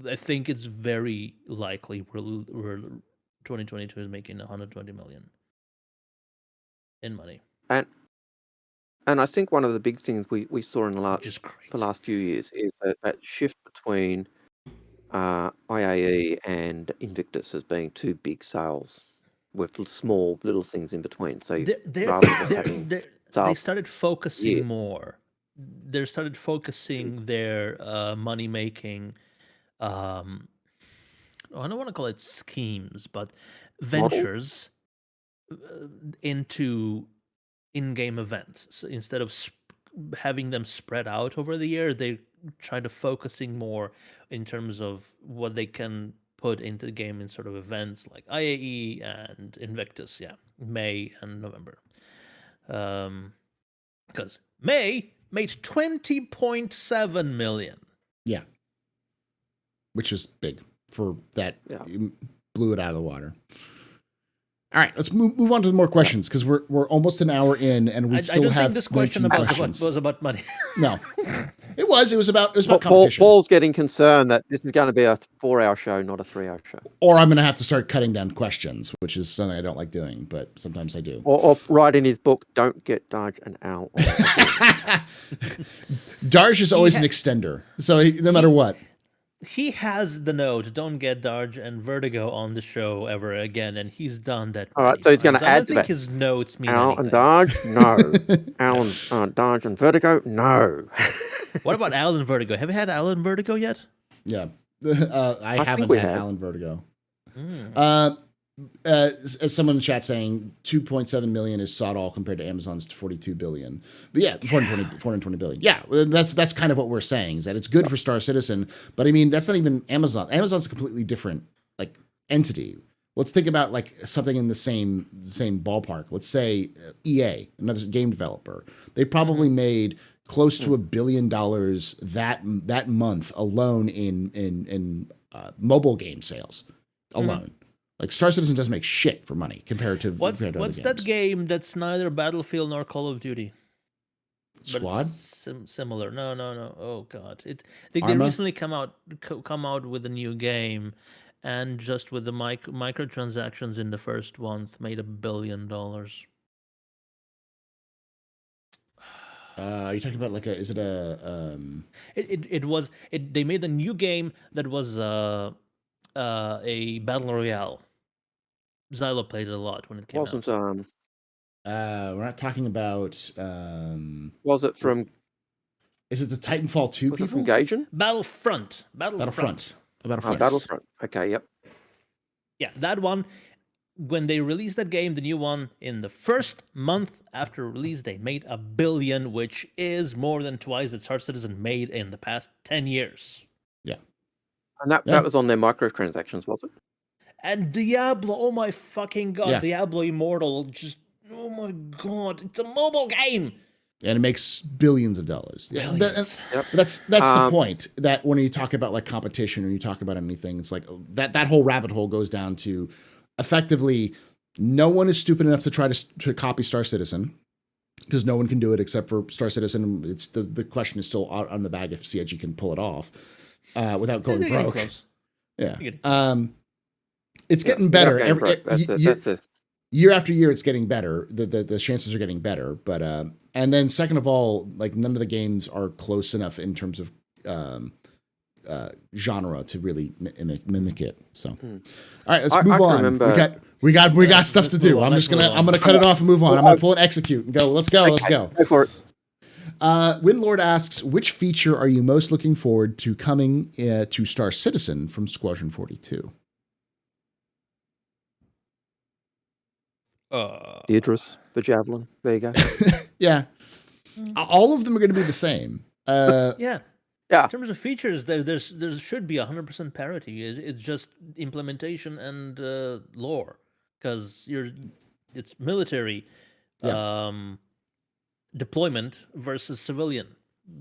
I think it's very likely we're 2022 is making 120 million in money. And I think one of the big things we saw in the last few years is that shift between IAE and Invictus as being two big sales with small little things in between. So they started focusing more. They started focusing their money making. I don't want to call it schemes, but ventures into in-game events. So instead of having them spread out over the year, they try to focusing more in terms of what they can put into the game in sort of events like IAE and Invictus. Yeah, May and November. Because May made 20.7 million. Yeah. Which is big for that. Blew it out of the water. All right, let's move on to more questions because we're almost an hour in and we still have. I don't think this question was about money. No, it was about competition. Paul's getting concerned that this is going to be a 4-hour show, not a 3-hour show. Or I'm going to have to start cutting down questions, which is something I don't like doing, but sometimes I do. Or write in his book, "Don't get Darj an owl." Darj is always an extender, so no matter what. He has the note, "Don't get Darj and Vertigo on the show ever again," and he's done that. All right, so he's going to add to that. I don't think his notes mean Owl anything. and Darj, no. Owl and Darj and Vertigo, no. What about Owl and Vertigo? Have you had Owl and Vertigo yet? Yeah, I haven't had Owl and Vertigo. As someone in the chat saying 2.7 million is sod all compared to Amazon's 42 billion. But yeah, 420 billion. Yeah, that's kind of what we're saying, is that it's good for Star Citizen, but I mean that's not even Amazon. Amazon's a completely different like entity. Let's think about like something in the same ballpark. Let's say EA, another game developer. They probably made close to $1 billion that month alone in mobile game sales alone. Like Star Citizen doesn't make shit for money compared to what's other that games. game that's neither Battlefield nor Call of Duty? Squad? Similar. No. Oh god. They recently come out with a new game, and just with the microtransactions in the first month made $1 billion. Are you talking about like is it a They made a new game that was a battle royale. Xylo played it a lot when it came out. We're not talking about was it from is it the Titanfall 2 people? It from Gaijin? Battlefront. Battlefront. Battlefront. Okay, yep. Yeah, that one. When they released that game, the new one, in the first month after release, they made $1 billion, which is more than twice that Star Citizen made in the past 10 years. Yeah. And that was on their microtransactions, was it? And Diablo, oh my fucking god, Diablo Immortal, just, oh my god, it's a mobile game! And it makes billions of dollars. Yeah, that's the point. That when you talk about like competition or you talk about anything, it's like that whole rabbit hole goes down to effectively no one is stupid enough to try to copy Star Citizen because no one can do it except for Star Citizen. It's the question is still on the bag if CIG can pull it off without going broke. Yeah. It's getting better. Year after year, it's getting better. The chances are getting better. But and then second of all, like none of the games are close enough in terms of genre to really mimic it. So, all right, let's move on. Remember, we got stuff to do. I'm gonna cut it off and move on. I'm gonna pull an execute and go. Let's go. Go for it. Windlord asks, which feature are you most looking forward to coming to Star Citizen from Squadron 42? Idris, the Javelin. There you go. Yeah. All of them are going to be the same. Yeah. In terms of features, there should be 100% parity. It's just implementation and lore, because it's military deployment versus civilian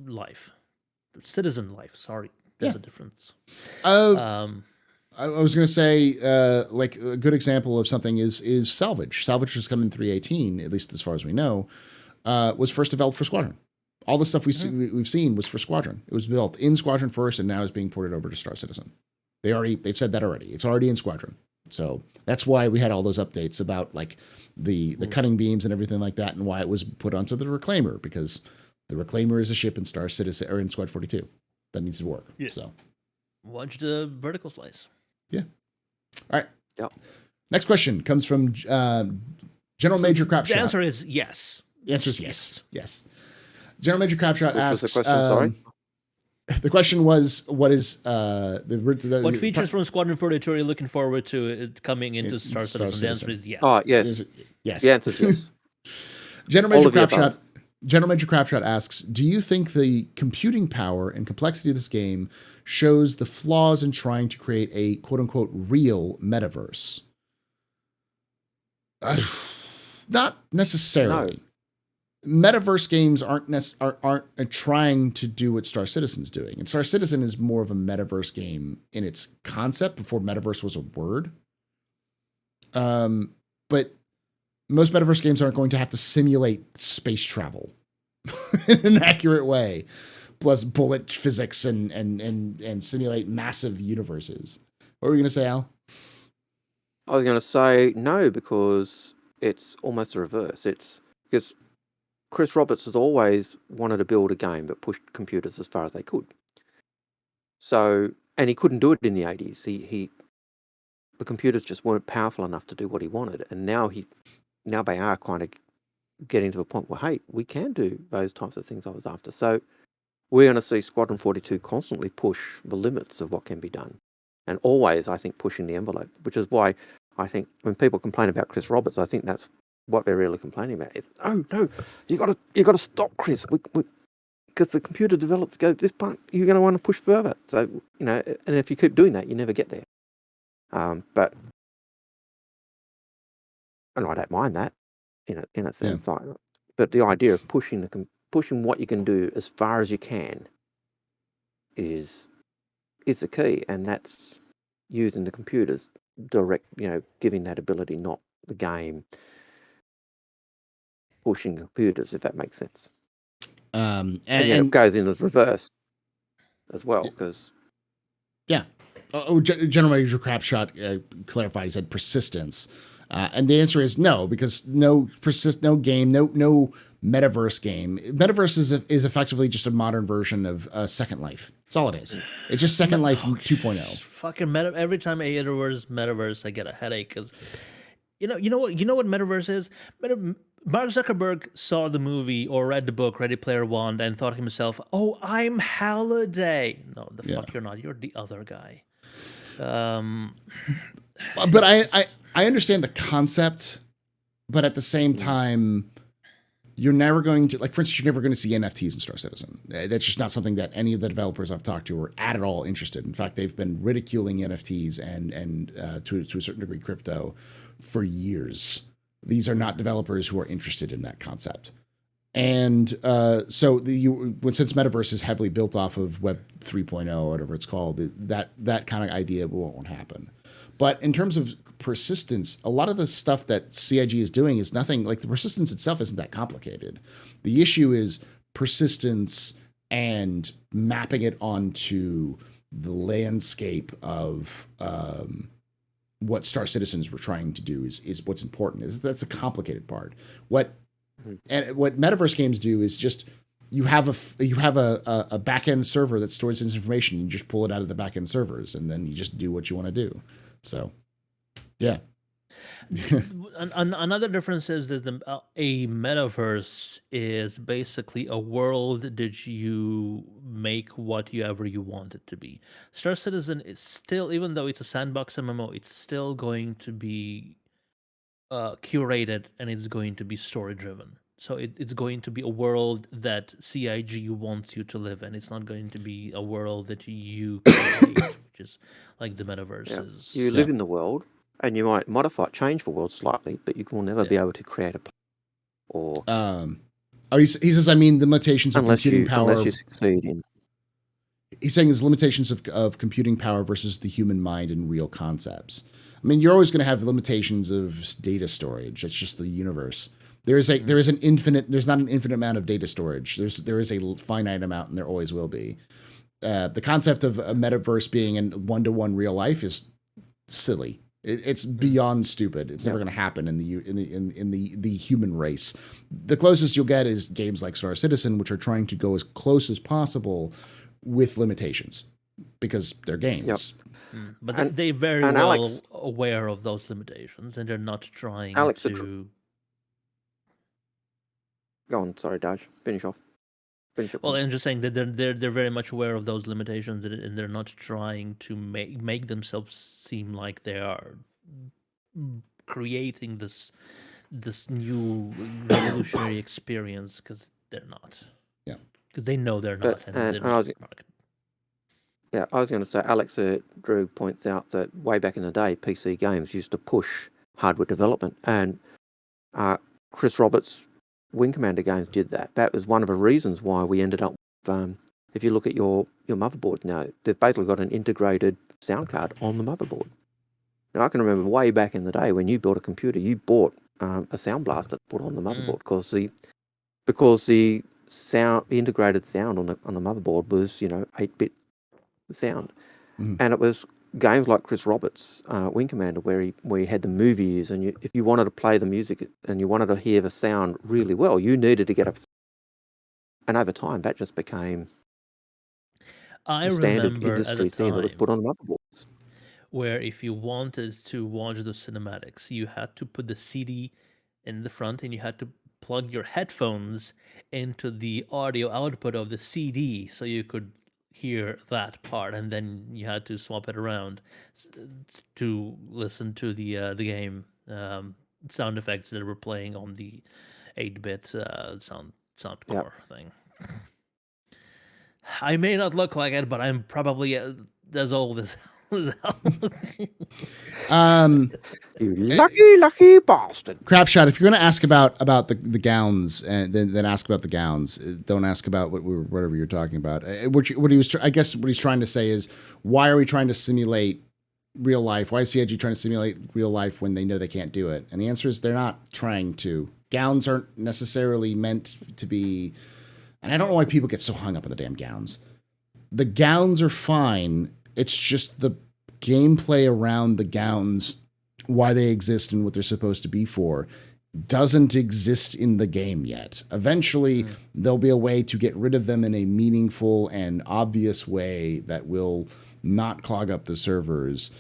life, citizen life. Sorry, there's a difference. I was going to say, like a good example of something is Salvage. Salvage was coming in 318, at least as far as we know, was first developed for Squadron. All the stuff we've seen was for Squadron. It was built in Squadron first, and now is being ported over to Star Citizen. They've said that already. It's already in Squadron. So that's why we had all those updates about like the cutting beams and everything like that, and why it was put onto the Reclaimer, because the Reclaimer is a ship in Star Citizen or in Squad 42 that needs to work. Yeah. So watch the vertical slice. Yeah. All right. Yep. Next question comes from General Major Crapshot. The answer is yes. The answer is yes. Yes. General Major Crapshot asks. Was the question, sorry? The question was, what is what features from Squadron 42 are you looking forward to it coming into Star Citizen? The answer is yes. Oh, yes. Yes. The answer is yes. General Major Crapshot asks, do you think the computing power and complexity of this game shows the flaws in trying to create a quote-unquote real metaverse? Not necessarily. No. Metaverse games aren't trying to do what Star Citizen's doing. And Star Citizen is more of a metaverse game in its concept before metaverse was a word. but most metaverse games aren't going to have to simulate space travel in an accurate way, plus bullet physics and simulate massive universes. What were you going to say, Al? I was going to say no, because it's almost the reverse. It's because Chris Roberts has always wanted to build a game that pushed computers as far as they could. So, and he couldn't do it in the 80s. The computers just weren't powerful enough to do what he wanted. And now they are kind of getting to the point where, hey, we can do those types of things I was after. So we're going to see Squadron 42 constantly push the limits of what can be done. And always, I think, pushing the envelope, which is why I think when people complain about Chris Roberts, I think that's what they're really complaining about. It's no, you got to stop, Chris. Because the computer developers go this part, you're going to want to push further. So and if you keep doing that, you never get there. But and I don't mind that in a sense. Yeah. But the idea of pushing what you can do as far as you can is the key, and that's using the computers direct, giving that ability, not the game pushing computers, if that makes sense. And it goes in as reverse as well, because General Manager Crapshot clarified. He said persistence, and the answer is no, because no game, no metaverse game. Metaverse is effectively just a modern version of Second Life. That's all it is. It's just Second Life 2.0. Fucking every time I hear the words metaverse, I get a headache, because you know what metaverse is. Mark Zuckerberg saw the movie or read the book Ready Player One and thought to himself, "Oh, I'm Halliday." No, fuck you're not. You're the other guy. But I understand the concept, but at the same time, you're never going to, like, for instance, you're never going to see NFTs in Star Citizen. That's just not something that any of the developers I've talked to are at all interested. In fact, they've been ridiculing NFTs and to a certain degree crypto for years. These are not developers who are interested in that concept. And so since Metaverse is heavily built off of Web 3.0 or whatever it's called, that kind of idea won't happen. But in terms of persistence, a lot of the stuff that CIG is doing is nothing, like the persistence itself isn't that complicated. The issue is persistence and mapping it onto the landscape of what Star Citizens were trying to do is what's important. That's the complicated part. What Metaverse games do is just you have a back-end server that stores this information. You just pull it out of the back-end servers, and then you just do what you want to do. So, yeah. Another difference is that a metaverse is basically a world that you make whatever you want it to be. Star Citizen is still, even though it's a sandbox MMO, it's still going to be curated, and it's going to be story driven. So it's going to be a world that CIG wants you to live in. It's not going to be a world that you create, which is like the metaverses. You live in the world, and you might change the world slightly, but you will never be able to create a plan. Or he says, I mean, the limitations of computing power. Unless you succeed in. He's saying there's limitations of computing power versus the human mind and real concepts. I mean, you're always going to have limitations of data storage. It's just the universe. There's not an infinite amount of data storage. There is a finite amount, and there always will be. The concept of a metaverse being in one-to-one real life is silly. It's beyond stupid. It's never going to happen in the human race. The closest you'll get is games like Star Citizen, which are trying to go as close as possible with limitations because they're games. Yep. But they're very well Alex, aware of those limitations, and they're not trying to. Go on, sorry, Daj. Finish off. Well, I'm just saying that they're very much aware of those limitations, and they're not trying to make themselves seem like they are creating this new revolutionary experience, because they're not. Yeah, because they know they're not. I was going to say, Alex Drew points out that way back in the day, PC games used to push hardware development, and Chris Roberts' Wing Commander games did that. That was one of the reasons why we ended up with, if you look at your motherboard now, they've basically got an integrated sound card on the motherboard. Now, I can remember way back in the day when you built a computer, you bought a sound blaster to put on the motherboard because the sound, the integrated sound on the motherboard was 8-bit sound, and it was games like Chris Roberts' Wing Commander where he had the movies, and if you wanted to play the music and you wanted to hear the sound really well, you needed to get up, and over time that just became I the standard remember at the industry thing that was time put on motherboards. where if you wanted to watch the cinematics, you had to put the CD in the front and you had to plug your headphones into the audio output of the CD so you could hear that part, and then you had to swap it around to listen to the game sound effects that were playing on the 8-bit soundcore thing. I may not look like it, but I'm probably as old as You lucky bastard. Crapshot, if you're going to ask about the gowns, and then ask about the gowns, don't ask about whatever you're talking about. I guess what he's trying to say is, why are we trying to simulate real life? Why is CIG trying to simulate real life when they know they can't do it? And the answer is they're not trying to. Gowns aren't necessarily meant to be, and I don't know why people get so hung up on the damn gowns. The gowns are fine. It's just the gameplay around the gowns, why they exist and what they're supposed to be for, doesn't exist in the game yet. Eventually, there'll be a way to get rid of them in a meaningful and obvious way that will not clog up the servers.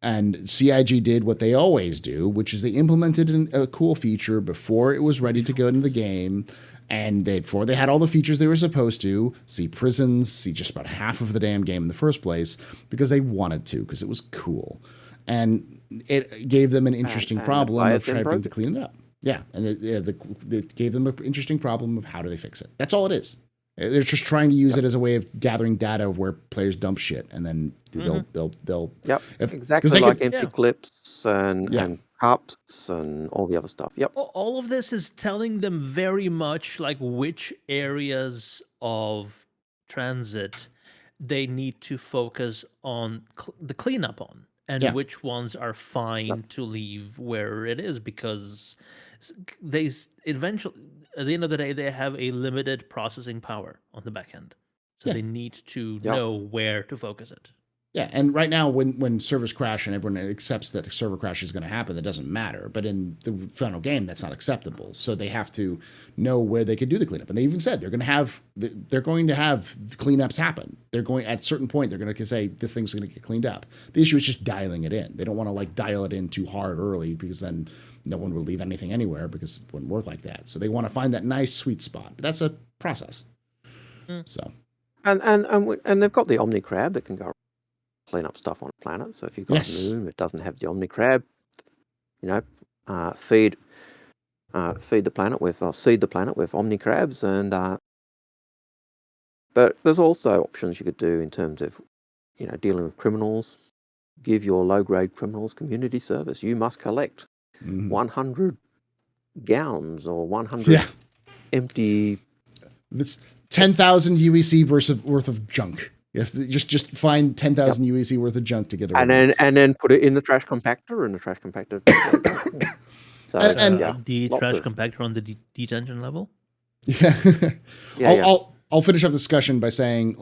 And CIG did what they always do, which is they implemented a cool feature before it was ready to go into the game. And before they had all the features they were supposed to, see prisons, see just about half of the damn game in the first place, because they wanted to, because it was cool. And it gave them an interesting problem of trying to clean it up. Yeah, and it gave them an interesting problem of how do they fix it. That's all it is. They're just trying to use it as a way of gathering data of where players dump shit, and then they'll exactly like empty clips and cups and all the other stuff. Yep. All of this is telling them very much like which areas of transit they need to focus on the cleanup on, and which ones are fine to leave where it is, because they eventually, at the end of the day, they have a limited processing power on the back end, so they need to know where to focus it. Yeah, and right now, when servers crash and everyone accepts that a server crash is going to happen, that doesn't matter. But in the final game, that's not acceptable. So they have to know where they could do the cleanup. And they even said they're going to have cleanups happen. They're going at a certain point. They're going to say this thing's going to get cleaned up. The issue is just dialing it in. They don't want to dial it in too hard early, because then no one will leave anything anywhere, because it wouldn't work like that. So they want to find that nice sweet spot. But that's a process. So and they've got the Omni Crab that can go clean up stuff on a planet. So if you've got a moon that doesn't have the Omni Crab, feed the planet with, or seed the planet with Omni Crabs, and but there's also options you could do in terms of dealing with criminals. Give your low-grade criminals community service. You must collect 100 gowns or 100 empty. That's 10,000 UEC worth of junk. Yes, just find 10,000 UEC worth of junk to get it. And then put it in the trash compactor, So, the trash compactor on the detention level. I'll finish up the discussion by saying,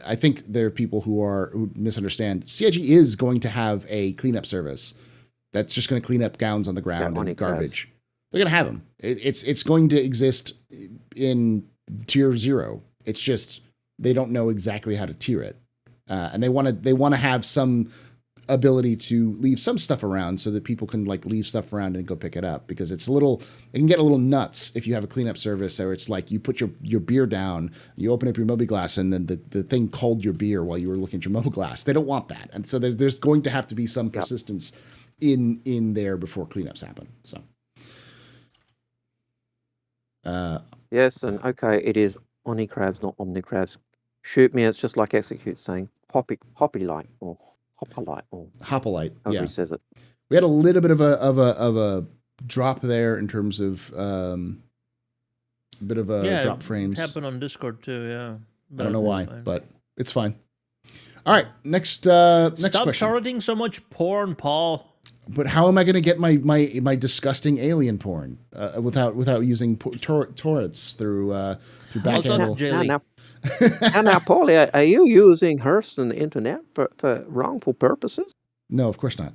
I think there are people who misunderstand. CIG is going to have a cleanup service that's just going to clean up gowns on the ground and garbage. They're going to have them. It's going to exist in tier 0. It's just they don't know exactly how to tier it, and they want to have some ability to leave some stuff around so that people can leave stuff around and go pick it up, because it can get a little nuts if you have a cleanup service where it's you put your beer down, you open up your Moby glass, and then the thing called your beer while you were looking at your Moby glass. They don't want that, and so there's going to have to be some persistence in there before cleanups happen. So yes, and okay, it is Omni Crabs, not Omni Crabs. Shoot me, it's just like Execute saying Hoppy-Light or Hopper-Light or Hopolite. However he says it. We had a little bit of a drop there in terms of drop frames. It happened on Discord too. Yeah, I don't know why, but it's fine. All right, next question. Stop sharding so much porn, Paul. But how am I going to get my disgusting alien porn without using torrents through backhandle? Now, Paulie, are you using Hurston the internet for wrongful purposes? No, of course not.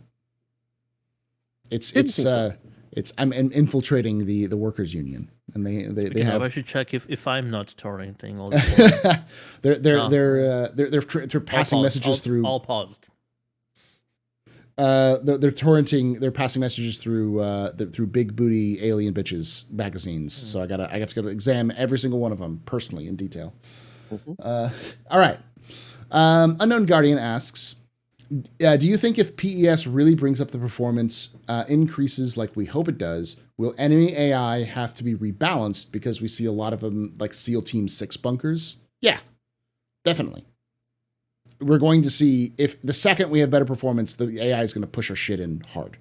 I'm infiltrating the workers' union, and they have. I should check if I'm not torrenting all the they're passing messages through. All paused. They're torrenting. They're passing messages through through big booty alien bitches magazines. So I have to go examine every single one of them personally in detail. All right. Unknown Guardian asks, do you think if PES really brings up the performance increases like we hope it does, will enemy AI have to be rebalanced because we see a lot of them like SEAL Team 6 bunkers? Yeah, definitely. We're going to see if the second we have better performance, the AI is going to push our shit in hard.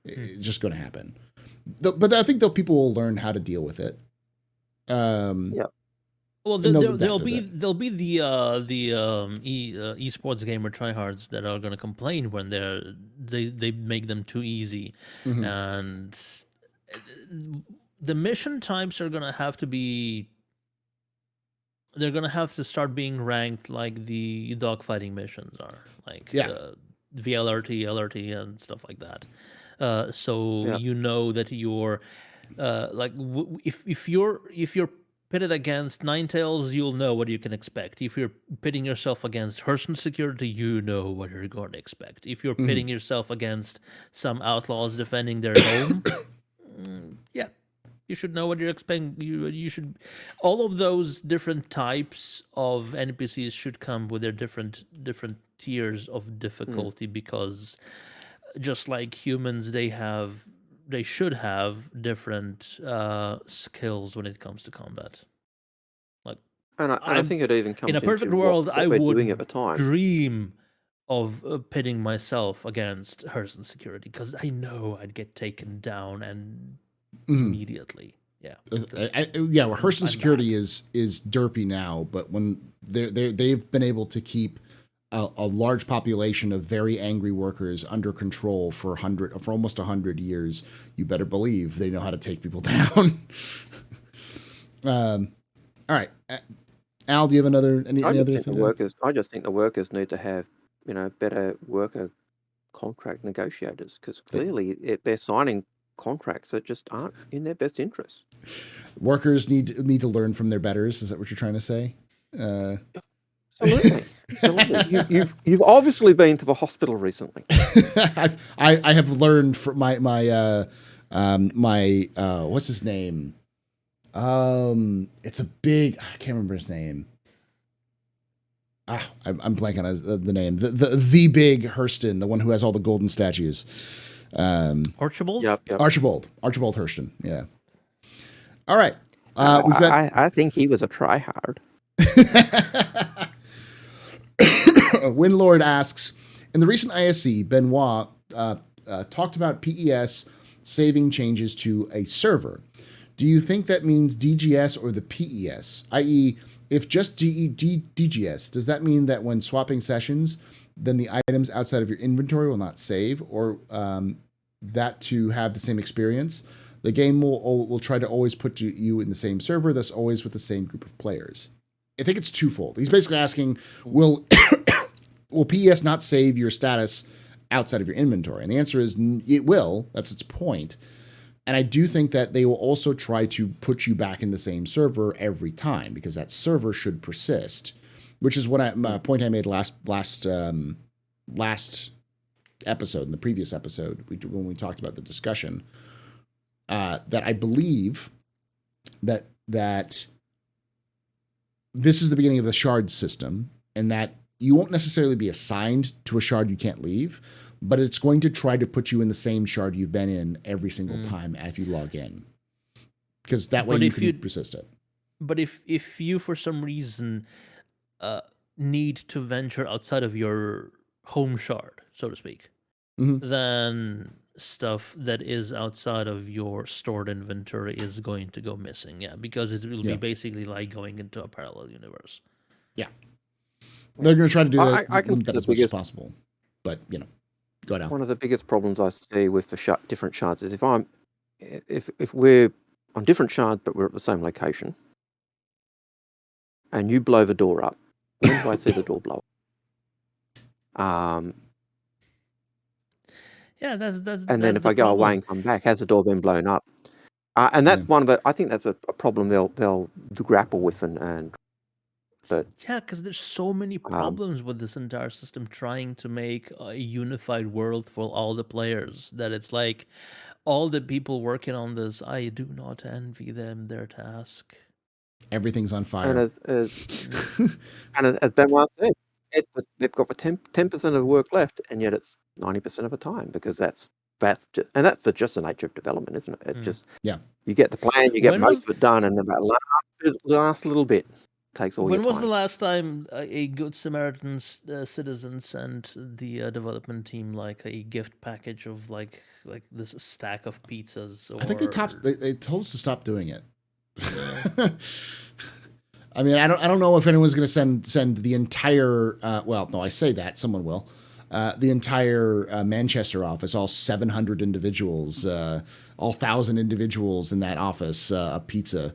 It's just going to happen. But I think people will learn how to deal with it. Yeah. Well, there'll be the esports gamer tryhards that are going to complain when they make them too easy, and the mission types are going to have to be. They're going to have to start being ranked like the dogfighting missions are, like VLRT, LRT, and stuff like that. You know that you're if you're pitted against Ninetales, you'll know what you can expect. If you're pitting yourself against Hurston Security, you know what you're going to expect. If you're pitting yourself against some outlaws defending their home, you should know what you're expecting. You should. All of those different types of NPCs should come with their different tiers of difficulty because, just like humans, they should have different skills when it comes to combat. Like, and I think it even comes in a perfect world, I would dream of pitting myself against Hurston Security because I know I'd get taken down and immediately. Yeah, well, Hurston Security is derpy now, but when they've been able to keep a large population of very angry workers under control for almost 100 years, you better believe they know how to take people down. All right, Al, do you have any other thing? I just think the workers need to have better worker contract negotiators because clearly they're signing contracts that just aren't in their best interest. Workers need to learn from their betters. Is that what you're trying to say? Absolutely. You've obviously been to the hospital recently. I have learned from my what's his name? It's a big. I can't remember his name. I'm blanking on the name. The big Hurston, the one who has all the golden statues. Archibald. Yep. Archibald Hurston. Yeah. All right. I think he was a tryhard. Windlord asks, in the recent ISC, Benoit talked about PES saving changes to a server. Do you think that means DGS or the PES? I.e., if just DGS, does that mean that when swapping sessions, then the items outside of your inventory will not save, or that to have the same experience? The game will try to always put you in the same server, thus always with the same group of players. I think it's twofold. He's basically asking, will PES not save your status outside of your inventory? And the answer is it will. That's its point. And I do think that they will also try to put you back in the same server every time because that server should persist, which is what a point I made last episode, in the previous episode, when we talked about the discussion, that I believe that this is the beginning of the shard system, and that you won't necessarily be assigned to a shard you can't leave, but it's going to try to put you in the same shard you've been in every single time if you log in, because that way you can persist it. But if you for some reason need to venture outside of your home shard, so to speak, then stuff that is outside of your stored inventory is going to go missing. Yeah, because it will be basically like going into a parallel universe. Yeah. They're going to try to do that as much as possible. But, Go down. One of the biggest problems I see with the different shards is if we're on different shards but we're at the same location, and you blow the door up, when do I see the door blow up? Yeah, that's And then that's if the I go away problem. and come back, has the door been blown up? And that's one of the. I think that's a problem they'll grapple with but Yeah, because there's so many problems with this entire system trying to make a unified world for all the players that it's like all the people working on this, I do not envy them their task. Everything's on and fire. as Benoit said, they've got 10% of the work left, and yet it's 90% of the time because that's for just the nature of development, isn't it? It's just you get the plan, you get When most was of it done, and then that last little bit takes all your when was time. the last time a Good Samaritan citizen sent the development team like a gift package of like this stack of pizzas? Or... I think they told us to stop doing it. I mean, I don't know if anyone's going to send the entire. Well, no, I say that someone will. The entire Manchester office, all 700 individuals, all 1,000 individuals in that office, a pizza.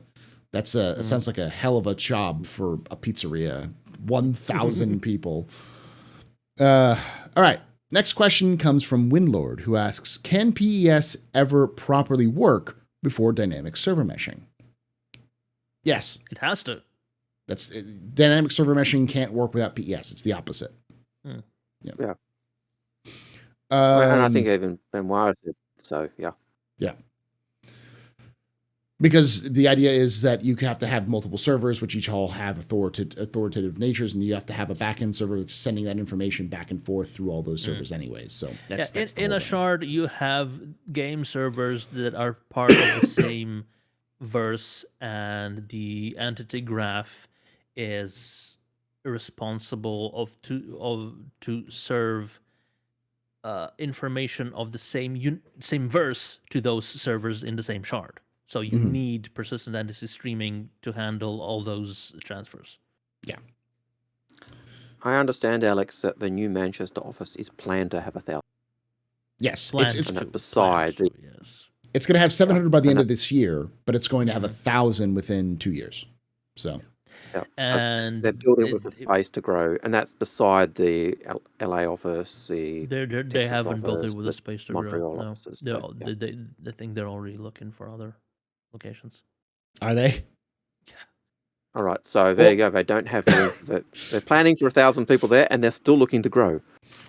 That sounds like a hell of a job for a pizzeria. 1,000 people. All right. Next question comes from Windlord, who asks, can PES ever properly work before dynamic server meshing? Yes. It has to. Dynamic server meshing can't work without PES. It's the opposite. Yeah. And I think even Benoit said so. Yeah. Yeah. Because the idea is that you have to have multiple servers, which each all have authoritative natures, and you have to have a backend server that's sending that information back and forth through all those servers anyways. So that's in a shard, you have game servers that are part of the same verse, and the entity graph is responsible to serve information of the same verse to those servers in the same shard. So you need persistent entity streaming to handle all those transfers. Yeah. I understand, Alex, that the new Manchester office is planned to have 1,000. Yes. It's beside the. Yes. It's going to have 700 by the end of this year, but it's going to have 1,000 within 2 years. So. Yeah. And they're building with the space to grow, and that's beside the LA office, the they haven't built it with the space to Montreal grow. offices. No, they think they're already looking for other locations. Are they? All right, so there you go. They don't have they're planning for 1,000 people there, and they're still looking to grow.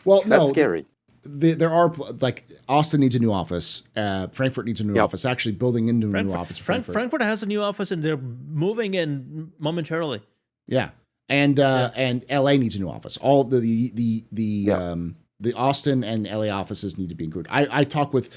Well, that's scary. There are, like, Austin needs a new office. Frankfurt needs a new office. Actually, building into a new office. Frankfurt has a new office, and they're moving in momentarily. Yeah, and LA needs a new office. All the Austin and LA offices need to be included. I talk with.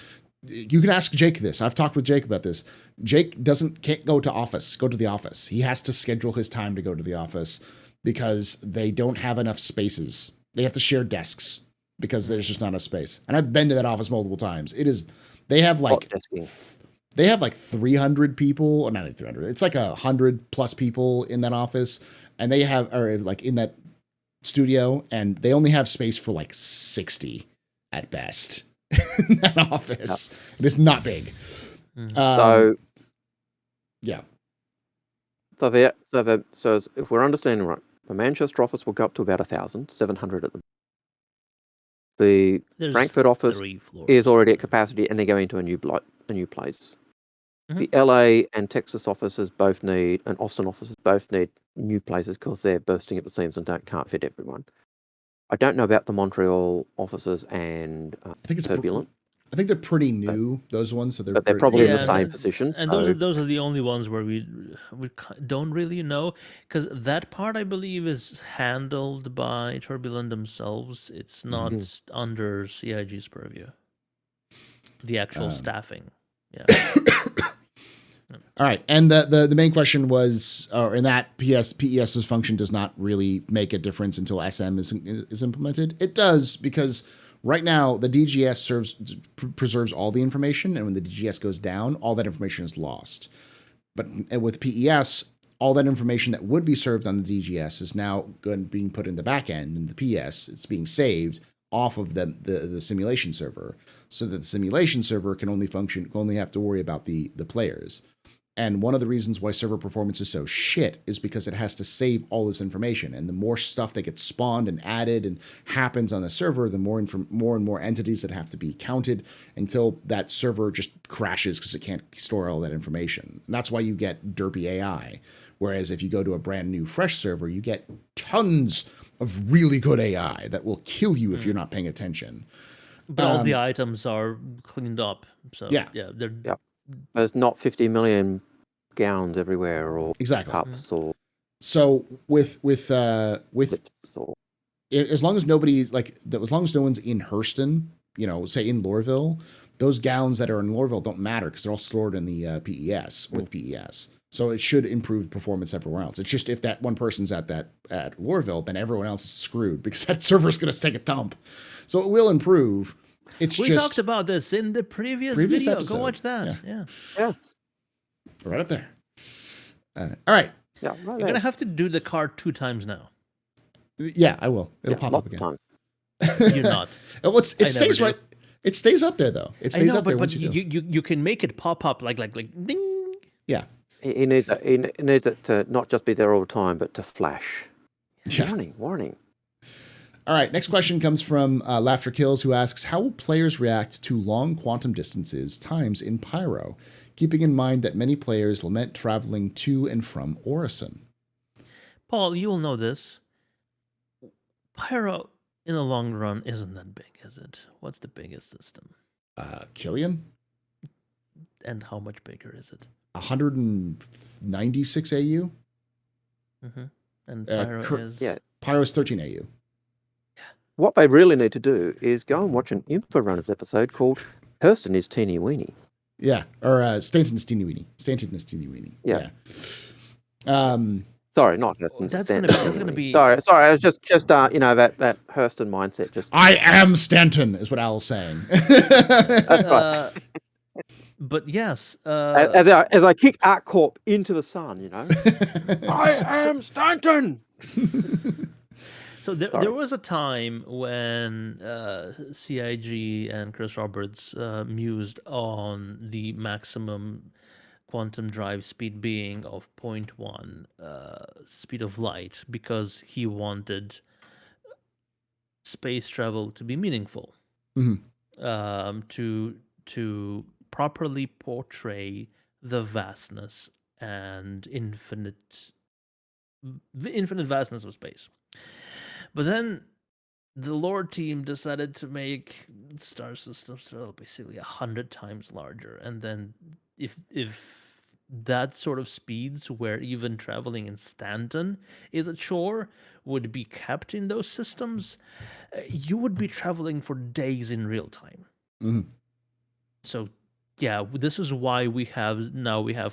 You can ask Jake this. I've talked with Jake about this. Jake can't go to the office. He has to schedule his time to go to the office because they don't have enough spaces. They have to share desks because there's just not enough space. And I've been to that office multiple times. They have like 300 people, or not 300. It's like 100 plus people in that office, and are like in that studio, and they only have space for like 60 at best. In that office. It is not big. So if we're understanding right, the Manchester office will go up to about 1,000, 700 at them. The Frankfurt office is already at capacity, and they're going to a new place. The LA and Texas offices both need, and Austin offices both need new places because they're bursting at the seams and can't fit everyone. I don't know about the Montreal offices and I think it's Turbulent. I think they're pretty new, those ones. So they're probably in the same position. And those are the only ones where we don't really know, because that part, I believe, is handled by Turbulent themselves. It's not under CIG's purview. The actual staffing. Yeah. All right, and the main question was, in that PES's function does not really make a difference until SM is implemented. It does, because right now the DGS preserves all the information, and when the DGS goes down, all that information is lost. But with PES, all that information that would be served on the DGS is now being put in the back end in the PS. It's being saved. off of the simulation server, so that the simulation server can only have to worry about the players. And one of the reasons why server performance is so shit is because it has to save all this information. And the more stuff that gets spawned and added and happens on the server, the more and more entities that have to be counted until that server just crashes because it can't store all that information. And that's why you get derpy AI. Whereas if you go to a brand new fresh server, you get tons of really good AI that will kill you if you're not paying attention. But all the items are cleaned up. So they're There's not 50 million gowns everywhere, or exactly cups, or so with as long as nobody's as long as no one's in Hurston, say in Lorville, those gowns that are in Lorville don't matter because they're all stored in the PES with PES. So it should improve performance everywhere else. It's just if that one person's at Lorville, then everyone else is screwed because that server's going to take a dump. So it will improve. We talked about this in the previous video. Episode. Go watch that. Yeah. Right up there. All right. Yeah, right You're going to have to do the card 2 times now. Yeah, I will. It'll pop up again. Times. You're not. It stays right. It stays up there though. It stays up there. But you can make it pop up like ding. Yeah. He needs it to not just be there all the time, but to flash. Yeah. Warning. All right, next question comes from Laughter Kills, who asks, how will players react to long quantum times in Pyro, keeping in mind that many players lament traveling to and from Orison? Paul, you will know this. Pyro, in the long run, isn't that big, is it? What's the biggest system? Killian? And how much bigger is it? 196 AU? Mm-hmm. And Pyro is... Yeah. Pyro is 13 AU. What they really need to do is go and watch an Info Runners episode called Hurston is Teeny Weeny. Yeah, or Stanton is Teeny Weeny. Yeah. Sorry, not Hurston. That's going to be. Sorry. I was just that Hurston mindset. Just I am Stanton is what Al's saying. That's right. But yes, as I kick ArcCorp into the sun, I am Stanton. So there was a time when CIG and Chris Roberts mused on the maximum quantum drive speed being of 0.1 speed of light because he wanted space travel to be meaningful, to properly portray the vastness and infinite vastness of space. But then the lore team decided to make star systems basically 100 times larger. And then if that sort of speeds where even traveling in Stanton is at shore would be kept in those systems, you would be traveling for days in real time. Mm-hmm. So yeah, this is why we have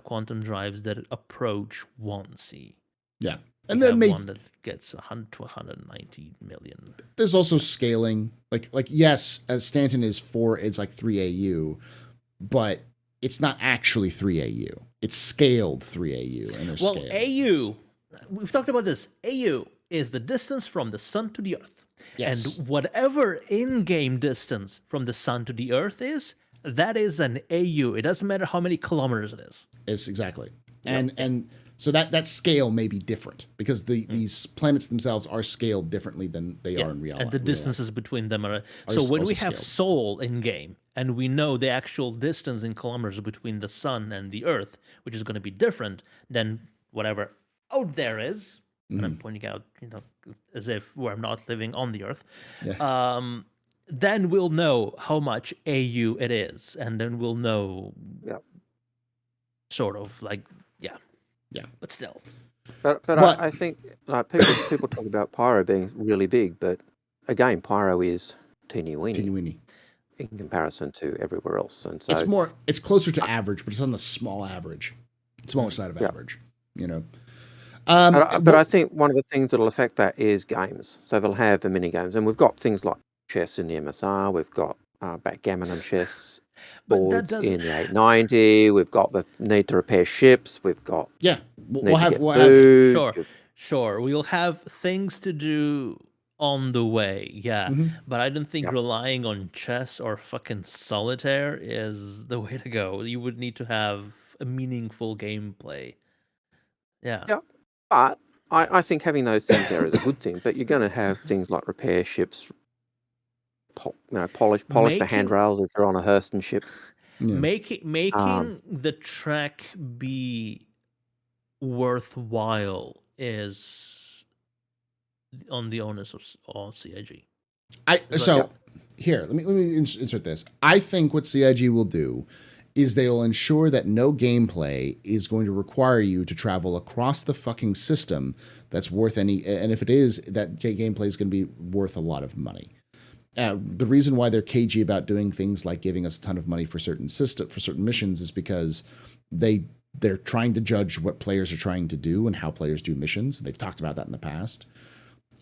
quantum drives that approach 1C. Yeah. And then maybe one that gets 100 to 190 million. There's also scaling. Like yes, as Stanton is 3 AU, but it's not actually 3 AU. It's scaled 3 AU, and there's scale. AU, we've talked about this. AU is the distance from the sun to the Earth. Yes. And whatever in-game distance from the sun to the Earth is, that is an AU. It doesn't matter how many kilometers it is. It's exactly. And so that scale may be different because these planets themselves are scaled differently than they are in reality. And the distances between them are so when we have Sol in game and we know the actual distance in kilometers between the sun and the Earth, which is going to be different than whatever out there is. And I'm pointing out, as if we're not living on the Earth. Yeah. Then we'll know how much AU it is, and then we'll know sort of yeah, but still. But I think people talk about Pyro being really big, but again, Pyro is teeny weeny in comparison to everywhere else, and so it's closer to average, but it's on the smaller side of average, But I think one of the things that'll affect that is games. So they'll have the mini games, and we've got things like chess in the MSR. We've got backgammon and chess boards in the 890. We've got the need to repair ships. We've got we'll have sure. We'll have things to do on the way, yeah. Mhm. But I don't think Yep. relying on chess or fucking solitaire is the way to go. You would need to have a meaningful gameplay. Yeah. Yeah, but I think having those things there is a good thing. But you're going to have things like repair ships, polish the Making handrails if you're on a Hurston ship. Yeah. making the trek be worthwhile is on the onus of CIG. So here, let me insert this. I think what CIG will do is they'll ensure that no gameplay is going to require you to travel across the fucking system that's worth any, and if it is, that gameplay is going to be worth a lot of money. The reason why they're cagey about doing things like giving us a ton of money for certain missions is because they're trying to judge what players are trying to do and how players do missions. They've talked about that in the past.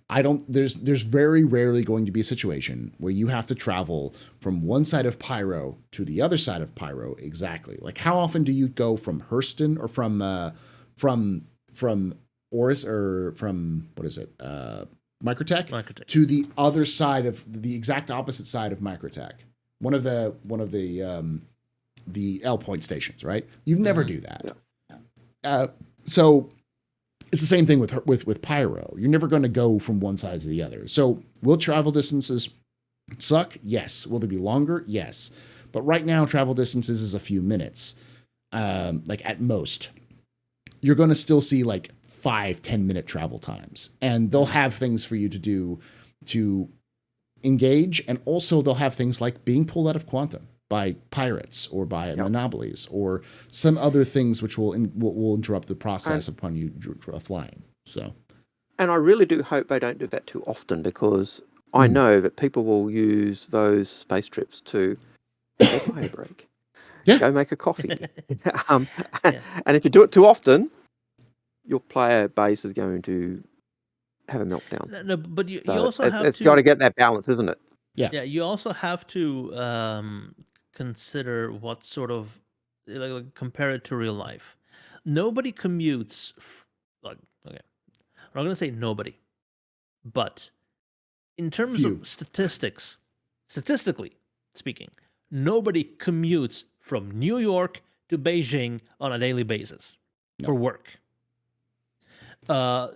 There's very rarely going to be a situation where you have to travel from one side of Pyro to the other side of Pyro exactly. Like, how often do you go from Hurston or from Oris, or from, what is it, Microtech to the other side of the exact opposite side of Microtech, one of the L point stations, right? You never do that. Yeah. So it's the same thing with Pyro. You're never going to go from one side to the other. So will travel distances suck? Yes. Will they be longer? Yes. But right now, travel distances is a few minutes, like at most. You're going to still see like 5-10 minute travel times, and they'll have things for you to do to engage, and also they'll have things like being pulled out of Quantum by pirates or by monopolies or some other things which will interrupt the process upon you flying. So, and I really do hope they don't do that too often, because I know that people will use those space trips to take a break, go make a coffee, and if you do it too often, your player base is going to have a meltdown. No, but you also have it's to. got to get that balance, isn't it? Yeah. Yeah. You also have to consider what sort of, like compare it to real life. Nobody commutes. Okay, I'm not gonna say nobody, but in terms of statistically speaking, nobody commutes from New York to Beijing on a daily basis for work.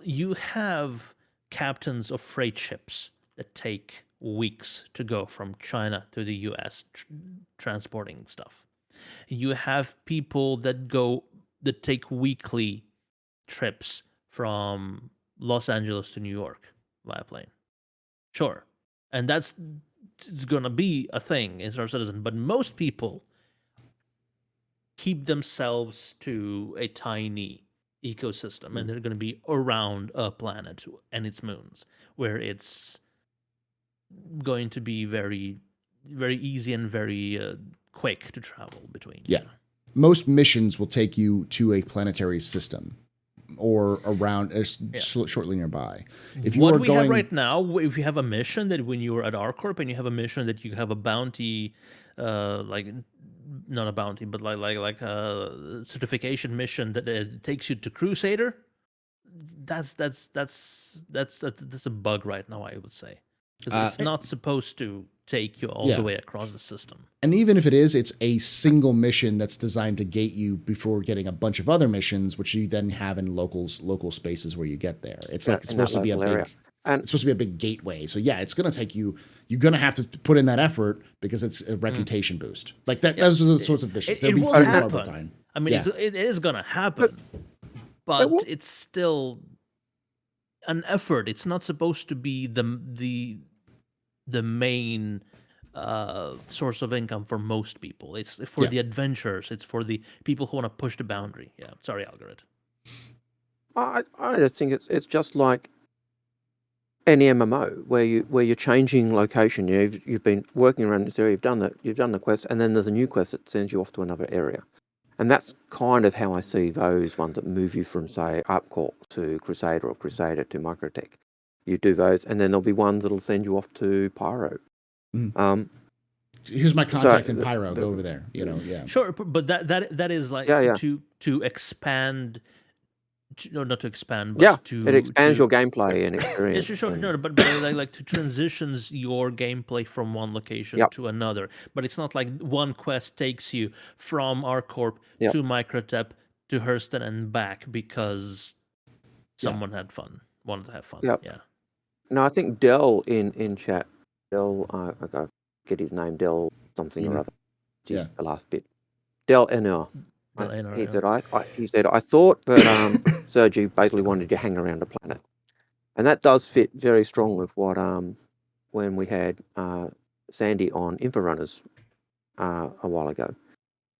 You have captains of freight ships that take weeks to go from China to the US transporting stuff. You have people that take weekly trips from Los Angeles to New York via plane. Sure. And that's going to be a thing in Star Citizen, but most people keep themselves to a tiny ecosystem, and they're going to be around a planet and its moons, where it's going to be very, very easy and very quick to travel between. Yeah. Most missions will take you to a planetary system or around shortly nearby. If you what we have right now, if you have a mission that when you're at ArcCorp and you have a mission that you have a bounty, like not a bounty, but like a certification mission that takes you to Crusader, that's a bug right now, I would say, because it's not supposed to take you all the way across the system. And even if it is, it's a single mission that's designed to gate you before getting a bunch of other missions, which you then have in local spaces where you get there. It's like it's supposed to be a big. It's supposed to be a big gateway. So yeah, it's going to take you. You're going to have to put in that effort because it's a reputation boost. Like that. Those are the sorts of missions. It will happen. I mean, it is going to happen, but it's still an effort. It's not supposed to be the main source of income for most people. It's for the adventurers. It's for the people who want to push the boundary. Yeah. Sorry, Algared. I just think it's just like any MMO where you're changing location. You've been working around this area. You've done the quest, and then there's a new quest that sends you off to another area. And that's kind of how I see those ones that move you from, say, ArcCorp to Crusader or Crusader to Microtech. You do those, and then there'll be ones that'll send you off to Pyro. Here's my contact in Pyro. Go over there. You know, Sure, but that is like to expand no, not to expand, but Yeah, to it expands to your gameplay and yeah, experience. sure, And no, but like to transitions your gameplay from one location yep, to another. But it's not like one quest takes you from ArcCorp yep, to Microtep to Hurston and back because Yeah. someone wanted to have fun. yep. Yeah. No, I think Dell in chat, Dell, I gotta get his name, Dell something or Ener. other. Yeah. Just the last bit. Dell NR. Del Enar, He yeah. said, he said, I thought that Sergi basically wanted to hang around the planet. And that does fit very strong with what when we had Sandy on Inforunners a while ago.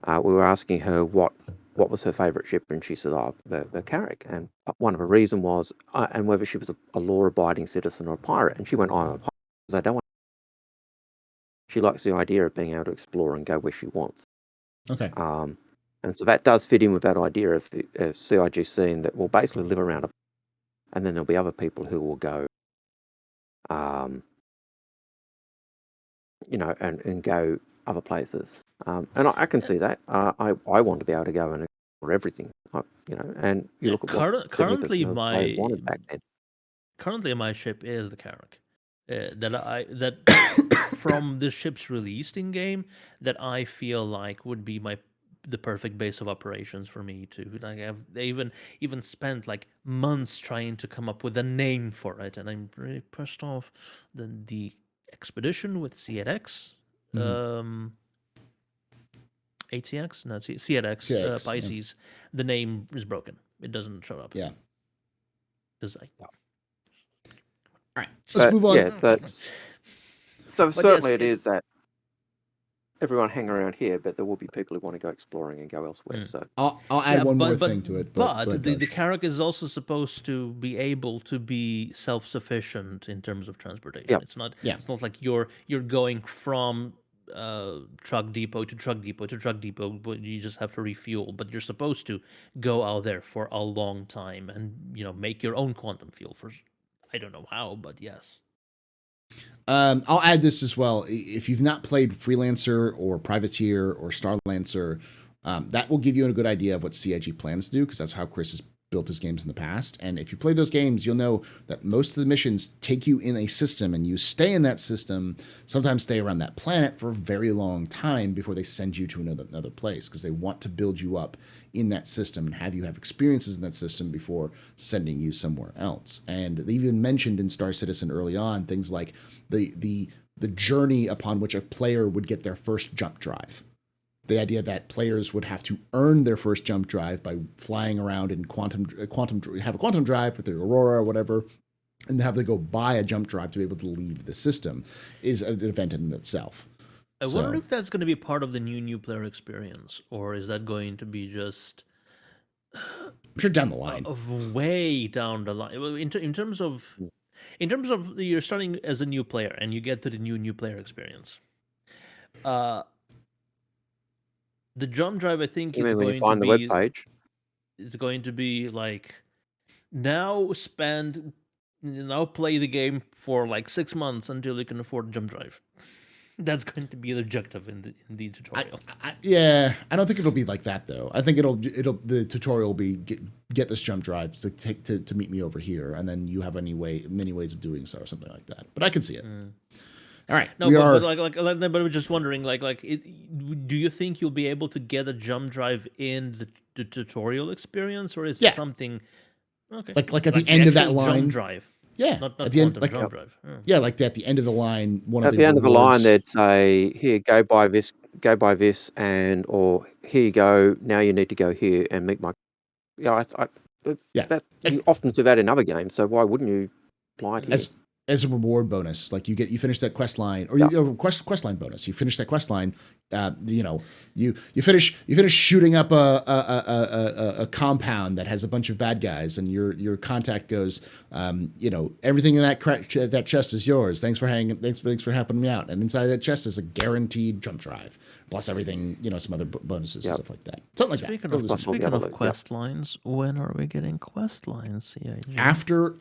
We were asking her what was her favourite ship, and she said, "Oh, the Carrack." And one of the reason was, and whether she was a law-abiding citizen or a pirate. And she went, "Oh, I'm a pirate, because I don't want." She likes the idea of being able to explore and go where she wants. Okay. And so that does fit in with that idea of the CIGC, and that will basically live around it, and then there'll be other people who will go, and go other places. And I can see that. I want to be able to go and explore everything. And you look at what 70% of players wanted back then. Currently, my ship is the Carrack. That from the ships released in game, that I feel like would be the perfect base of operations for me to like. They even spent like months trying to come up with a name for it, and I'm really pissed off. The expedition with CX, ATX, no, CX, CX, yeah. Pisces. The name is broken. It doesn't show up. Yeah. Because I. All right, let's move on. Yeah, so But certainly yes, it is that everyone hang around here, but there will be people who want to go exploring and go elsewhere. So I'll add one more thing to it. But the Carrack is also supposed to be able to be self-sufficient in terms of transportation. Yep. It's not. Yeah. It's not like you're going from truck depot to truck depot to truck depot, but you just have to refuel. But you're supposed to go out there for a long time and make your own quantum fuel for. I don't know how, but yes. I'll add this as well. If you've not played Freelancer or Privateer or Starlancer, that will give you a good idea of what CIG plans to do, because that's how Chris has built his games in the past. And if you play those games, you'll know that most of the missions take you in a system, and you stay in that system, sometimes stay around that planet for a very long time before they send you to another place, because they want to build you up in that system and have you have experiences in that system before sending you somewhere else. And they even mentioned in Star Citizen early on things like the journey upon which a player would get their first jump drive. The idea that players would have to earn their first jump drive by flying around in have a quantum drive with the Aurora or whatever, and have to go buy a jump drive to be able to leave the system is an event in itself. I wonder if that's going to be part of the new player experience, or is that going to be just I'm sure down the line, way down the line. In terms of you're starting as a new player and you get to the new player experience. The jump drive, I think, when you find the webpage, it's going to be like now play the game for like 6 months until you can afford a jump drive. That's going to be the objective in the tutorial. I don't think it'll be like that though. I think the tutorial will be get this jump drive to meet me over here, and then you have many ways of doing so or something like that. But I can see it. All right. No, but I was just wondering, do you think you'll be able to get a jump drive in the tutorial experience, or is it something? Okay. Like at the end of that line, jump drive. Yeah, not at the end, jump drive. Yeah, like at the end of the line, at the end of the line, they'd say, "Here, go buy this, or here you go. Now you need to go here and meet my." Yeah, you often see that in other games. So why wouldn't you apply it here? As a reward bonus, like you finish that quest line, or quest line bonus. You finish that quest line. You finish shooting up a compound that has a bunch of bad guys, and your contact goes, everything in that chest is yours. Thanks for helping me out. And inside that chest is a guaranteed jump drive, plus everything, some other bonuses and stuff like that. Something like that. Speaking of quest lines, when are we getting quest lines? After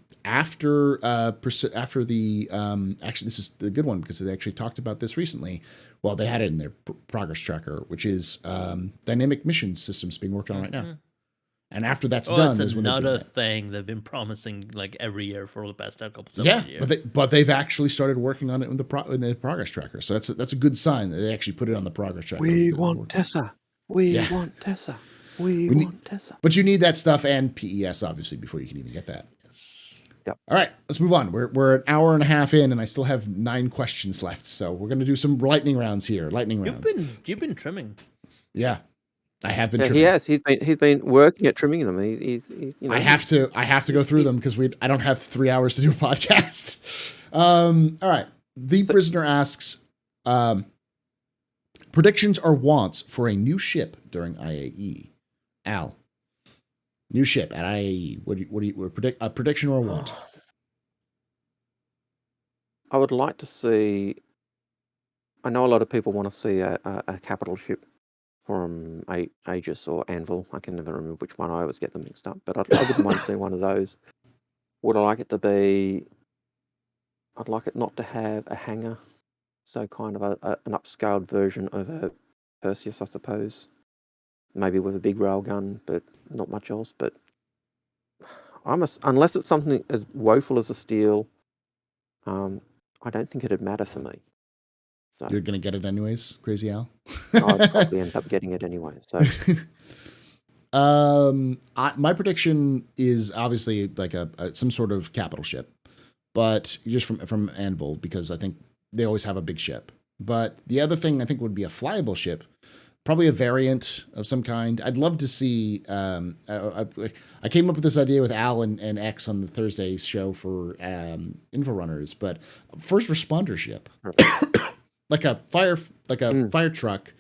the actually, this is the good one, because they actually talked about this recently. Well, they had it in their progress tracker, which is dynamic mission systems being worked on right now. And after that's Oh, done, it's is when they do another that. thing they've been promising like every year for the past couple Yeah, years. but they've actually started working on it in the progress tracker. So that's a good sign that they actually put it on the progress tracker. We want Tessa. We want Tessa. We want Tessa. But you need that stuff and PES obviously before you can even get that. Yep. All right, let's move on. We're an hour and a half in, and I still have 9 questions left. So we're going to do some lightning rounds here. You've been trimming. Yeah, I have been. Yeah, trimming. he has. He's been working at trimming them. He's you know. I have to go through them because I don't have 3 hours to do a podcast. All right. The prisoner asks, predictions or wants for a new ship during IAE. Al, new ship at IAE. What do you predict? A prediction or a want? I would like to see. I know a lot of people want to see a capital ship from Aegis or Anvil. I can never remember which one. I always get them mixed up. But I wouldn't mind seeing one of those. Would I like it to be? I'd like it not to have a hangar, so kind of an upscaled version of a Perseus, I suppose. Maybe with a big railgun, but not much else. But unless it's something as woeful as a steel, I don't think it'd matter for me. So You're gonna get it anyways, Crazy Al. I'd probably end up getting it anyway. So. My prediction is obviously like some sort of capital ship, but just from Anvil, because I think they always have a big ship. But the other thing I think would be a flyable ship, probably a variant of some kind. I'd love to see. I came up with this idea with Al and X on the Thursday show for Inforunners, but first responder ship, like a fire truck.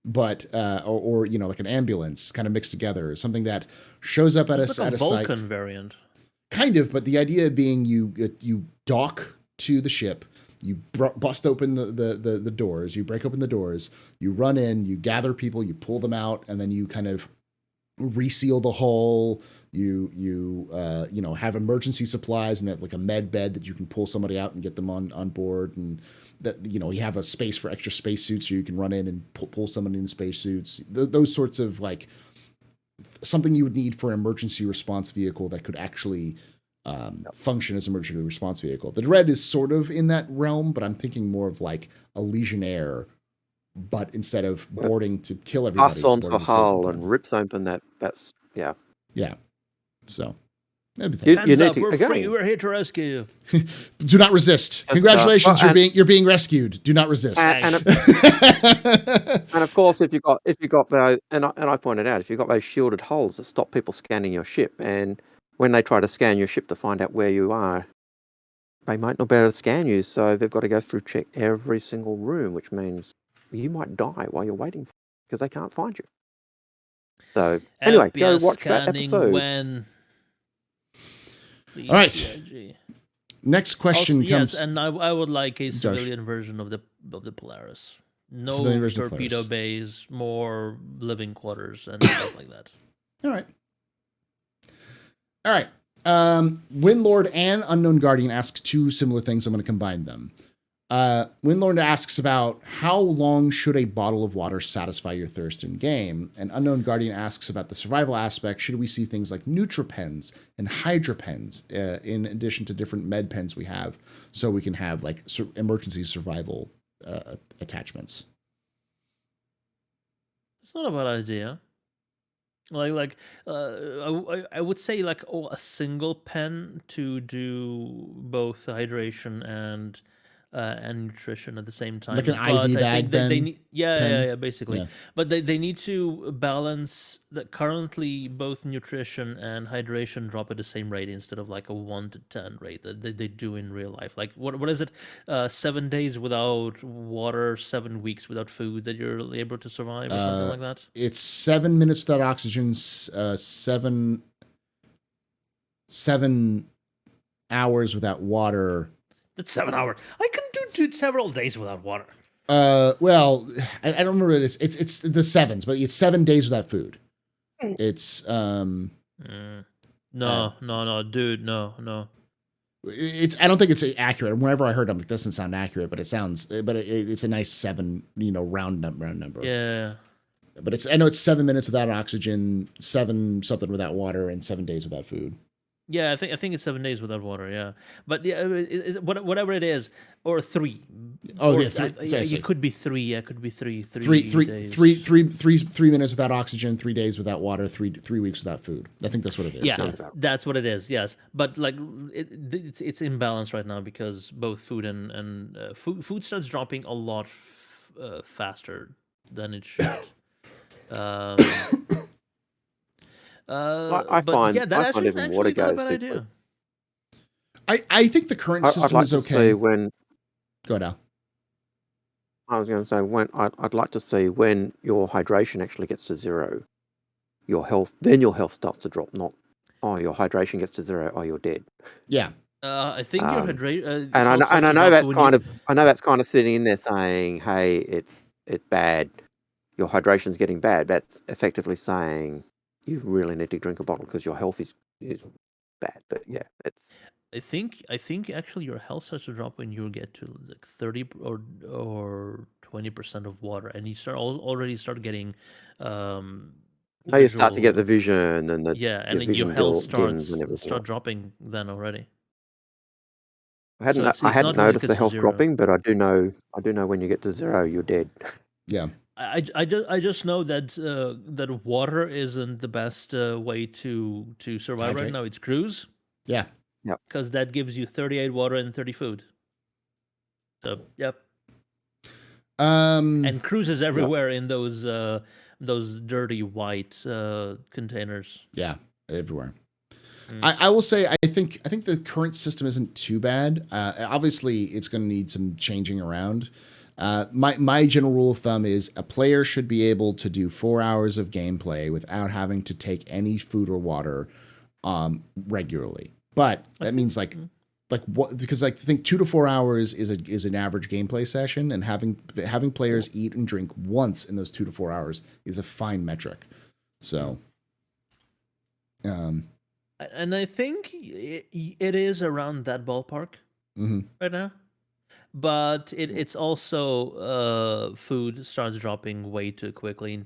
But or like an ambulance kind of mixed together, something that shows up at a Vulcan site. variant, kind of. But the idea being you dock to the ship, you bust open the doors, you break open the doors, you run in, you gather people, you pull them out, and then you kind of reseal the hull. You have emergency supplies and have like a med bed that you can pull somebody out and get them on board, and that you have a space for extra spacesuits so you can run in and pull somebody in spacesuits. Those sorts of like something you would need for an emergency response vehicle that could actually function as an emergency response vehicle. The Dread is sort of in that realm, but I'm thinking more of like a Legionnaire, but instead of boarding to kill everybody, Pass onto a hull and rips open that's yeah. So Hands up, we're here to rescue you. Do not resist. Congratulations, you're being rescued. Do not resist. And of course, if you got those, and I pointed out, if you've got those shielded hulls that stop people scanning your ship, and when they try to scan your ship to find out where you are, they might not be able to scan you, so they've got to go through check every single room, which means you might die while you're waiting because they can't find you. So anyway, go watch that episode. All right. Next question comes. Yes, and I would like a civilian version of the Polaris. No torpedo bays, more living quarters and stuff like that. All right. Windlord and Unknown Guardian ask 2 similar things. I'm going to combine them. Windlord asks about how long should a bottle of water satisfy your thirst in game, and Unknown Guardian asks about the survival aspect. Should we see things like NutriPens and HydraPens in addition to different med pens we have, so we can have like emergency survival attachments? It's not a bad idea. I would say like a single pen to do both hydration and nutrition at the same time, like an IV bag. They need, basically. Yeah. But they need to balance that. Currently, both nutrition and hydration drop at the same rate instead of like a 1 to 10 rate that they do in real life. Like what is it? 7 days without water, 7 weeks without food that you're able to survive, or something like that. It's 7 minutes without oxygen, 7 hours without water. That's 7 hours. I can do several days without water. Well, I don't remember it's the 7s, but it's 7 days without food. It's no, dude, no. I don't think it's accurate. Whenever I heard it, it doesn't sound accurate, but it's a nice 7, round number. Yeah. But I know it's 7 minutes without oxygen, 7 something without water, and 7 days without food. Yeah, I think it's 7 days without water. Yeah, but yeah, whatever it is, or 3. Oh, Or yeah, it could be 3. Yeah, it could be 3. 3 days. 3 minutes without oxygen, 3 days without water, 3 weeks without food. I think that's what it is. Yeah, that's what it is. Yes, but like it's imbalance right now because both food and food starts dropping a lot faster than it should. I But find yeah, that I find actually even water not a goes bad too quick. idea. I think the current I'd system like is to okay. see when Go ahead, Al. I was going to say I'd like to see when your hydration actually gets to 0, your health starts to drop. Not your hydration gets to 0, you're dead. Yeah. I think your And I know that's kind of sitting in there saying, hey, it's bad. Your hydration's getting bad. That's effectively saying you really need to drink a bottle because your health is bad. But yeah, it's. I think actually your health starts to drop when you get to like 30 or 20% of water, and you already start getting Now you start to get the vision and yeah, and your then your vision health dims and everything. start dropping then already. I hadn't it's I hadn't not when it noticed the gets to health 0. dropping, but I do know when you get to 0, you're dead. Yeah. I just know that that water isn't the best way to survive right Hydrate. now. It's cruise. Yeah. Yep. Because that gives you 38 water and 30 food. So yep. And cruise is everywhere in those dirty white containers. Yeah, everywhere. I will say I think the current system isn't too bad. Obviously, it's going to need some changing around. My general rule of thumb is a player should be able to do 4 hours of gameplay without having to take any food or water regularly. But that means like what? Because I think 2 to 4 hours is an average gameplay session, and having players eat and drink once in those 2 to 4 hours is a fine metric. So. And I think it is around that ballpark right now. But it's also food starts dropping way too quickly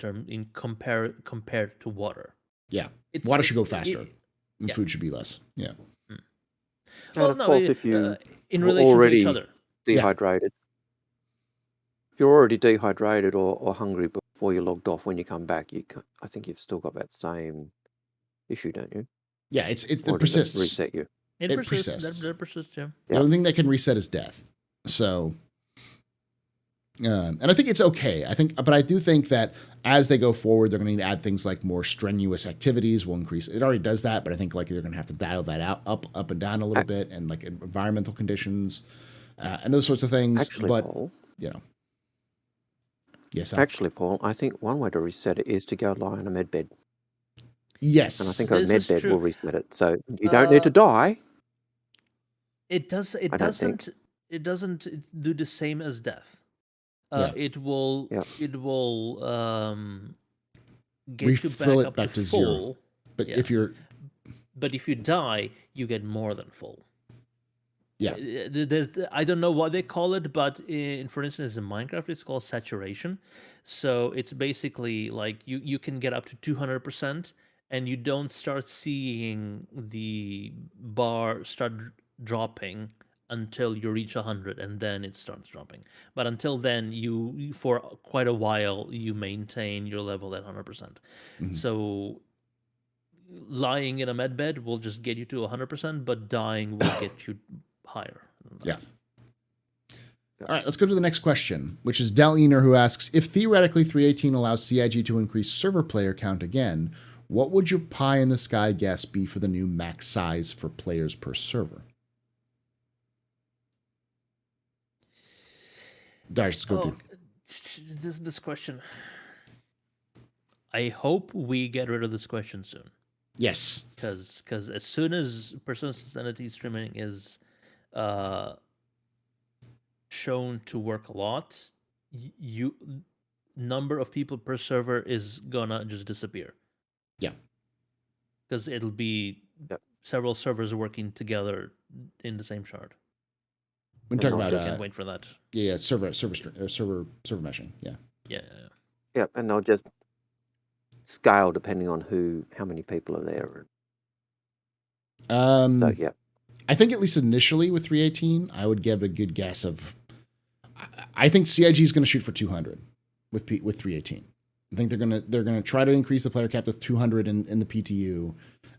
compared to water. Yeah, water should go faster, and food should be less. Yeah. And of course, if you in relation to each other, dehydrated, if you're already dehydrated or hungry before you logged off, when you come back, I think you've still got that same issue, don't you? Yeah, it Or persists. Does it reset you? It persists. That persists. Yeah. The only thing that can reset is death. So, and I think it's okay. But I do think that as they go forward, they're going to need to add things like more strenuous activities. Will increase. It already does that, but I think like they're going to have to dial that out up and down a little bit, and like environmental conditions and those sorts of things. Actually, but Paul, yes. Actually, Paul, I think one way to reset it is to go lie in a med bed. Yes, and I think a med bed will reset it. So you don't need to die. It does. It doesn't. It doesn't do the same as death. It will. It will get refill you it back to full. 0. But if you die, you get more than full. Yeah. I don't know what they call it, but for instance, in Minecraft, it's called saturation. So it's basically like you can get up to 200%, and you don't start seeing the bar start dropping until you reach 100, and then it starts dropping. But until then, you for quite a while you maintain your level at 100%. So lying in a med bed will just get you to 100%, but dying will get you higher. Yeah. All right, let's go to the next question, which is Daliner, who asks, if theoretically 318 allows CIG to increase server player count again, what would your pie in the sky guess be for the new max size for players per server? Darsh, go through. This question. I hope we get rid of this question soon. Yes. Because as soon as persistent entity streaming is shown to work a lot, number of people per server is gonna just disappear. Yeah. Because it'll be several servers working together in the same shard. We're talking about. I can't wait for that. Yeah, server meshing. Yeah. Yep, and they'll just scale depending on how many people are there. So Um, yeah, I think at least initially with 318, I would give a good guess of. I think CIG is going to shoot for 200 with 318. I think they're gonna try to increase the player cap to 200 in the PTU,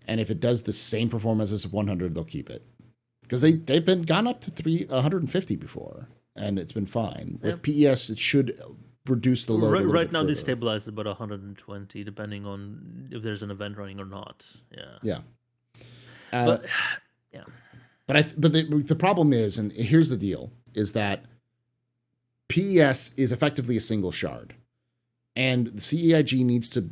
and if it does the same performance as 100, they'll keep it because they've been gone up to 150 before, and it's been fine. With PES, it should reduce the load. Right now, further. they stabilize at about 120, depending on if there's an event running or not. Yeah. But yeah. But the problem is, and here's the deal, is that PES is effectively a single shard. And the CIG needs to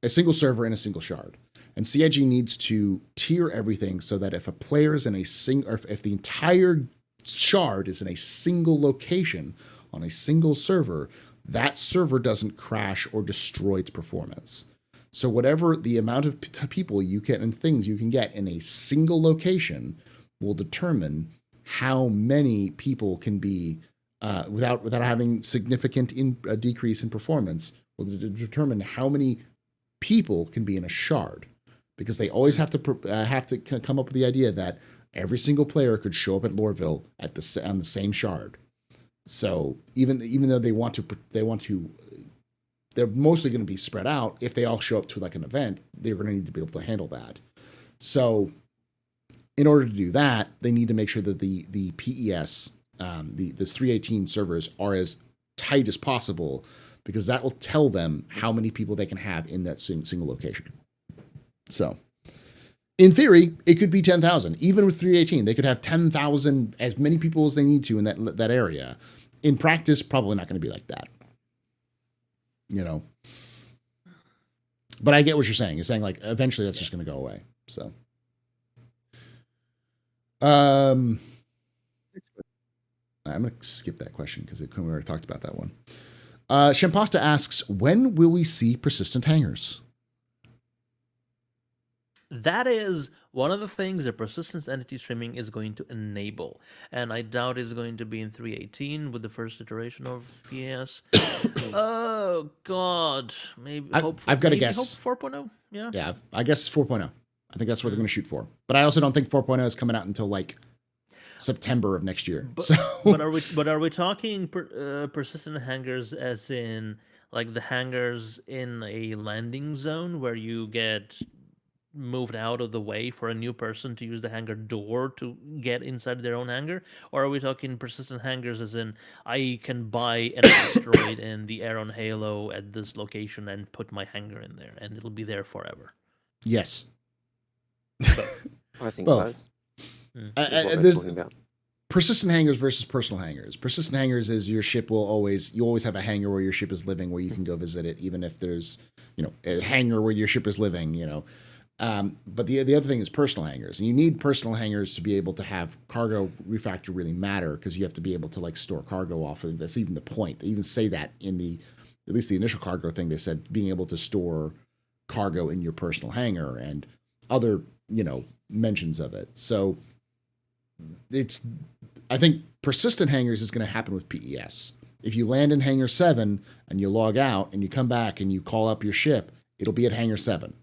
a single server and a single shard. And CIG needs to tier everything so that if a player is in a single, or if the entire shard is in a single location on a single server, that server doesn't crash or destroy its performance. So whatever the amount of people you can and things you can get in a single location will determine how many people can be without having significant decrease in performance. Will determine how many people can be in a shard, because they always have to come up with the idea that every single player could show up at Lorville on the same shard. So even though they're mostly going to be spread out. If they all show up to like an event, they're going to need to be able to handle that. So in order to do that, they need to make sure that the PES, the 318 servers are as tight as possible, because that will tell them how many people they can have in that single location. So in theory, it could be 10,000. Even with 318, they could have 10,000, as many people as they need to in that area. In practice, probably not going to be like that. But I get what you're saying. You're saying like eventually that's just going to go away. So, I'm going to skip that question because we already talked about that one. Shampasta asks, when will we see persistent hangers? That is one of the things that persistent entity streaming is going to enable, and I doubt it's going to be in 3.18 with the first iteration of PES. Oh God, maybe. I've got to guess. Hope 4.0. Yeah, I guess it's 4.0. I think that's what they're going to shoot for. But I also don't think 4.0 is coming out until like September of next year. But are we talking persistent hangers as in like the hangers in a landing zone where you get moved out of the way for a new person to use the hangar door to get inside their own hangar? Or are we talking persistent hangars as in I can buy an asteroid in the Aeron Halo at this location and put my hangar in there and it'll be there forever? Yes. I think both. Persistent hangars versus personal hangars. Persistent hangars is your ship you always have a hangar where your ship is living, where you can go visit it, even if there's a hangar where your ship is living. But the other thing is personal hangars, and you need personal hangars to be able to have cargo refactor really matter, because you have to be able to like store cargo off of it. That's even the point. They even say that in at least the initial cargo thing. They said being able to store cargo in your personal hangar and other mentions of it. So I think persistent hangars is going to happen with PES. If you land in hangar 7 and you log out and you come back and you call up your ship, it'll be at hangar 7.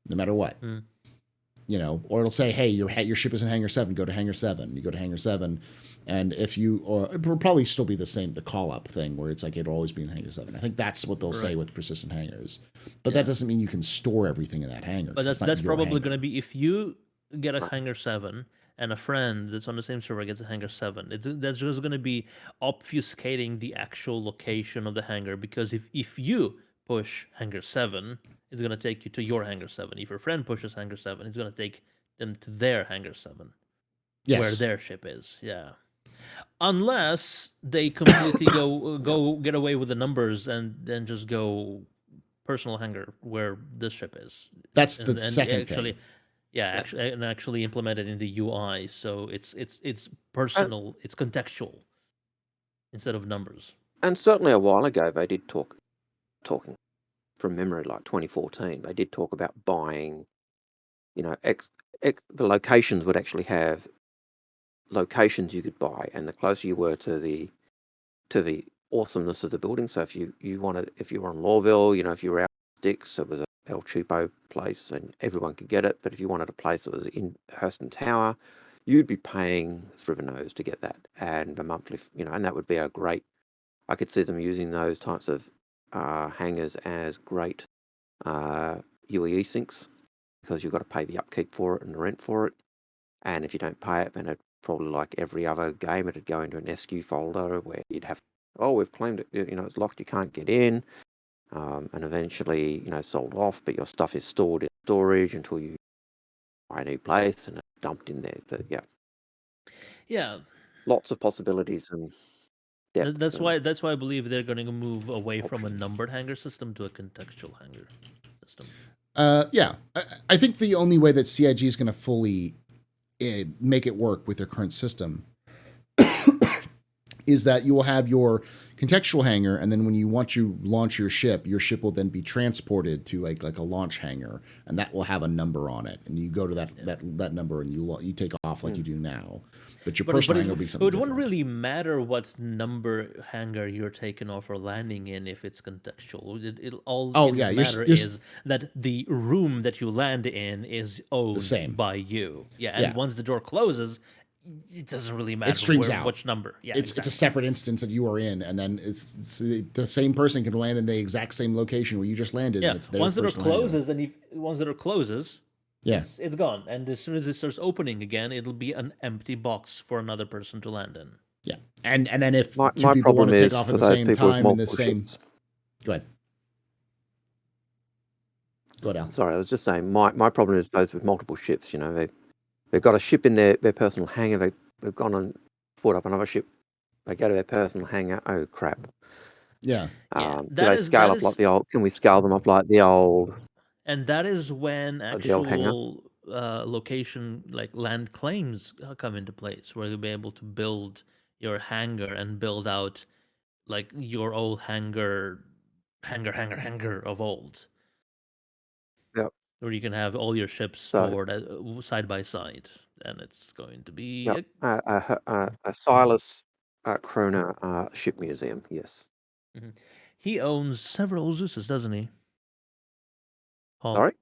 No matter what, or it'll say, "Hey, your ship is in hangar 7. Go to hangar 7." You go to hangar 7, and it will probably still be the call up thing where it's like it'll always be in hangar 7. I think that's what they'll say with persistent hangars, but that doesn't mean you can store everything in that hangar. But that's probably going to be if you get a hangar 7 and a friend that's on the same server gets a hangar 7. That's just going to be obfuscating the actual location of the hangar, because if you push hangar 7, it's going to take you to your hangar 7. If your friend pushes hangar 7, it's going to take them to their hangar 7, where their ship is. Yeah, unless they completely go get away with the numbers and then just go personal hangar where this ship is. That's the second thing. Yeah, actually implement it in the UI, so it's personal, it's contextual instead of numbers. And certainly a while ago they did talking from memory, like 2014, they did talk about buying, the locations would actually have locations you could buy, and the closer you were to the awesomeness of the building. So if you wanted, if you were on Lawville, if you were out in Sticks, it was a El Cheapo place and everyone could get it. But if you wanted a place that was in Hurston Tower, you'd be paying through the nose to get that, and the monthly, and that would be a great. I could see them using those types of hangars as great UEE sinks, because you've got to pay the upkeep for it and the rent for it. And if you don't pay it, then it probably, like every other game, it'd go into an SQ folder where you'd have, we've claimed it, it's locked, you can't get in. And eventually, sold off, but your stuff is stored in storage until you buy a new place and it's dumped in there. But Yeah. Lots of possibilities and depth. That's why I believe they're going to move away from a numbered hanger system to a contextual hanger system. I think the only way that CIG is going to fully make it work with their current system is that you will have your contextual hangar, and then when you want to launch your ship will then be transported to like a launch hangar, and that will have a number on it, and you go to that number and you take off like you do now. But your personal hangar will be something. It wouldn't really matter what number hangar you're taking off or landing in if it's contextual. Is that the room that you land in is owned by you. And once the door closes, it doesn't really matter. It streams out which number. It's a separate instance that you are in, and then it's the same person can land in the exact same location where you just landed. And it's their once the door closes, yeah, it's gone. And as soon as it starts opening again, it'll be an empty box for another person to land in. Yeah, and then if my two people want to take off at the same time in the same, ships. Go ahead. Go down. Sorry, I was just saying. My problem is those with multiple ships. They've got a ship in their personal hangar. They've gone and put up another ship. They go to their personal hangar. Oh crap! Yeah. Do they scale up like the old? Can we scale them up like the old? And that is when actual location, like land claims, come into place, where you'll be able to build your hangar and build out like your old hangar of old. Yep. Where you can have all your ships stored side by side, and it's going to be a Silas Kroner ship museum. Yes. Mm-hmm. He owns several Zeuses, doesn't he? Paul? Sorry?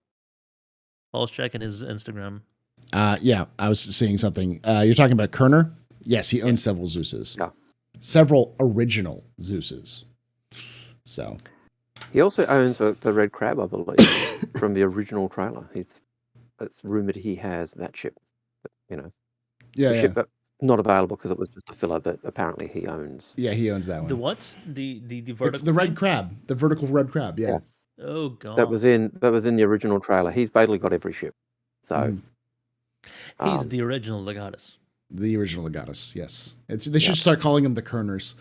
Paul's checking his Instagram. Yeah, I was seeing something. You're talking about Kerner? Yes, he owns several Zeuses. Yeah. Several original Zeuses. So. He also owns the Red Crab, I believe, from the original trailer. It's rumored he has that ship. But, ship that not available because it was just a filler, but apparently he owns. Yeah, he owns that one. The what? The vertical. The red crab. The vertical red crab. Yeah. Oh god. That was in the original trailer. He's basically got every ship. So. He's the original Legatus. The original Legatus, yes. They should start calling them the Kerners.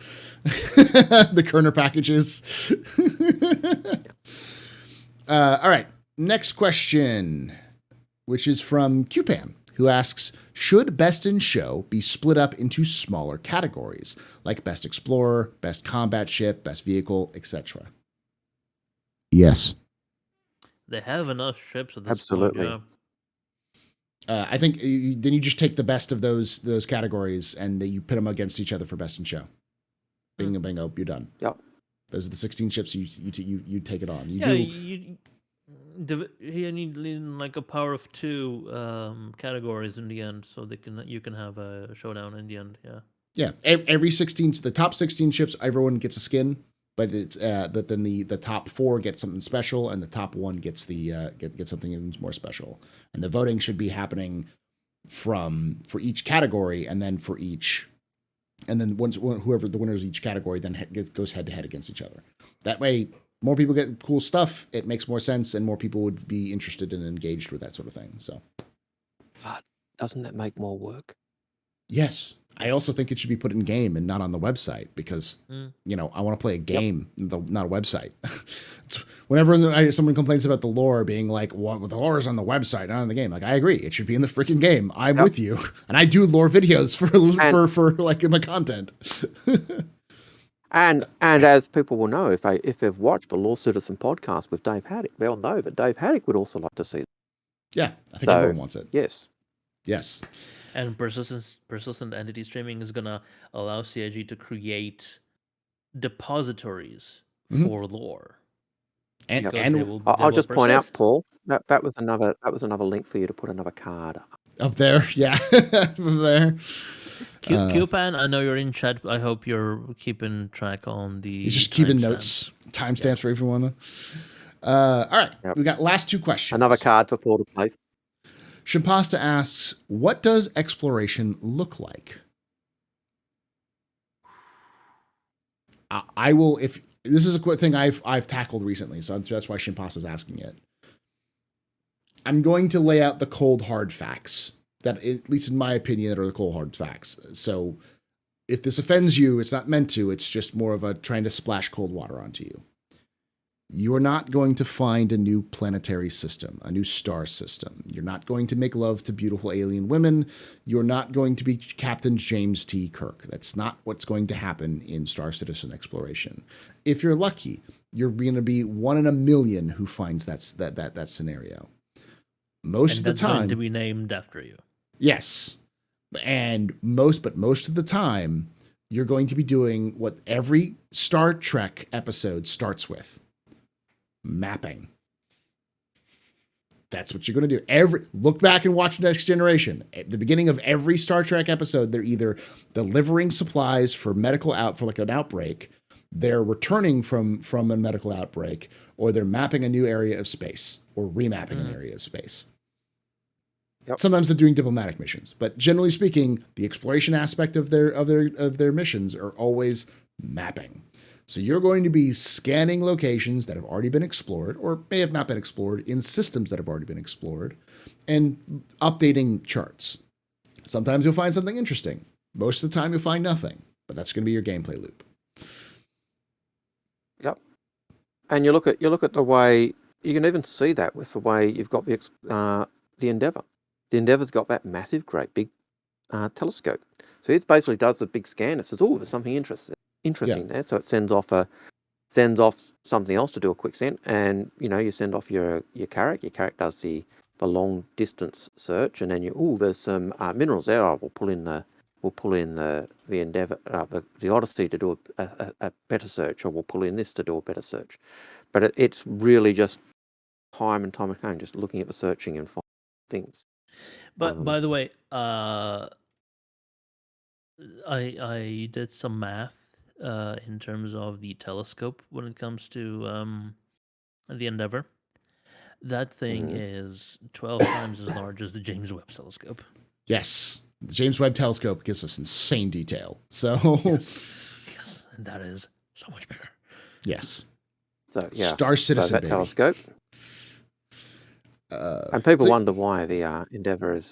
The Kerner packages. All right. Next question, which is from Qpan, who asks, should Best in Show be split up into smaller categories, like Best Explorer, Best Combat Ship, Best Vehicle, etc.? Yes. They have enough ships at this Absolutely. point, I think then you just take the best of those categories and you pit them against each other for Best in Show. Bingo, bingo, you're done. Yep. Those are the 16 ships you take it on. You need like a power of 2 categories in the end, so you can have a showdown in the end. Yeah. Every 16, the top 16 ships, everyone gets a skin, but it's but then the top 4 get something special, and the top 1 gets get something even more special. And the voting should be happening for each category, and then for each. And then whoever the winners of each category then goes head to head against each other. That way, more people get cool stuff. It makes more sense, and more people would be interested and engaged with that sort of thing. So, but doesn't that make more work? Yes, I also think it should be put in game and not on the website because I want to play a game, not a website. Whenever someone complains about the lore being like, "Well, the lore is on the website, not in the game," like I agree, it should be in the freaking game. I'm with you, and I do lore videos for like my content. And as people will know, if they've watched the Law Citizen podcast with Dave Haddock, they'll know that Dave Haddock would also like to see it. Yeah, I think everyone wants it. Yes. And persistent entity streaming is gonna allow CIG to create depositories Mhm. for lore. And Because and they will I'll just point out, persist. Paul, that was another link for you to put another card up. up there, yeah, up there. Cupan, I know you're in chat. I hope you're keeping track on the He's just keeping timestamps. notes, timestamps for everyone. All right, Yep. we got last two questions. Another card for Paul to place. Shimpasta asks, what does exploration look like? I will, if this is a quick thing I've tackled recently, so that's why Shimpasta's asking it. I'm going to lay out the cold hard facts that, at least in my opinion, that are the cold hard facts. So if this offends you, it's not meant to. It's just more of a trying to splash cold water onto you. You are not going to find a new planetary system, a new star system. You're not going to make love to beautiful alien women. You're not going to be Captain James T. Kirk. That's not what's going to happen in Star Citizen exploration. If you're lucky, you're going to be 1 in a million who finds that scenario. Most of the time, going to be named after you. Yes. And most of the time, you're going to be doing what every Star Trek episode starts with. Mapping. That's what you're going to do. Look back and watch Next Generation. At the beginning of every Star Trek episode, they're either delivering supplies for for like an outbreak, they're returning from a medical outbreak, or they're mapping a new area of space or remapping an area of space. Yep. Sometimes they're doing diplomatic missions, but generally speaking, the exploration aspect of their missions are always mapping. So you're going to be scanning locations that have already been explored or may have not been explored in systems that have already been explored and updating charts. Sometimes you'll find something interesting. Most of the time you'll find nothing, but that's going to be your gameplay loop. Yep. And you look at the way you can even see that with the way you've got the Endeavour. The Endeavour's got that massive, great big telescope. So it basically does a big scan. It says, "Oh, there's something interesting there." So it sends off something else to do a quick send, and you send off your Carrack. Your Carrack does the long distance search, and then there's some minerals there. We'll pull in the Endeavour, the Odyssey to do a better search, or we'll pull in this to do a better search. But it's really just time and time again, just looking at the searching and finding things. But by the way, I did some math in terms of the telescope when it comes to the Endeavour. That thing is 12 times as large as the James Webb Telescope. Yes. The James Webb Telescope gives us insane detail. So yes, and that is so much bigger. Yes. So yeah, Star Citizen, that telescope. And people wonder why the Endeavour is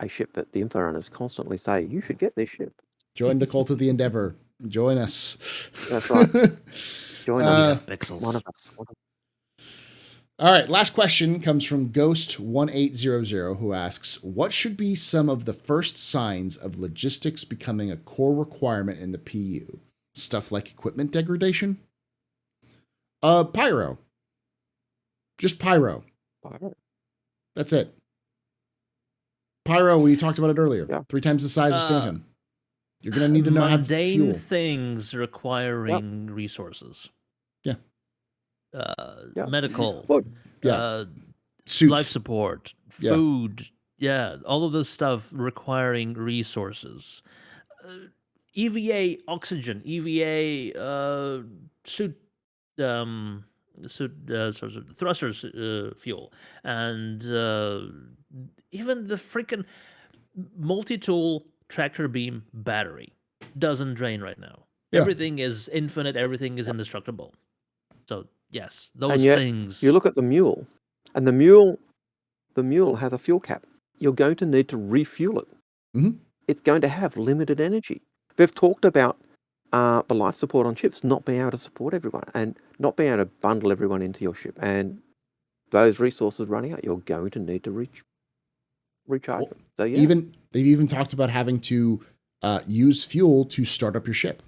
a ship that the info runners constantly say, "You should get this ship." Join the cult of the Endeavour. Join us. That's right. Join us. Pixels. One of us. All right, last question comes from Ghost1800, who asks, what should be some of the first signs of logistics becoming a core requirement in the PU? Stuff like equipment degradation? Pyro. Just pyro. That's it. Pyro, we talked about it earlier. Yeah. 3 times the size of Stanton. You're going to need to know how to fuel. Things requiring resources. Yeah. Medical, suits, life support, food, all of this stuff requiring resources. EVA oxygen, EVA thrusters fuel, and even the freaking multi-tool tractor beam battery doesn't drain right now. Yeah. Everything is infinite. Everything is indestructible. So yes, those things. You look at the mule, and the mule has a fuel cap. You're going to need to refuel it. Mm-hmm. It's going to have limited energy. They've talked about the life support on ships not being able to support everyone and not being able to bundle everyone into your ship. And those resources running out, you're going to need to recharge them. So yeah. They've even talked about having to use fuel to start up your ship.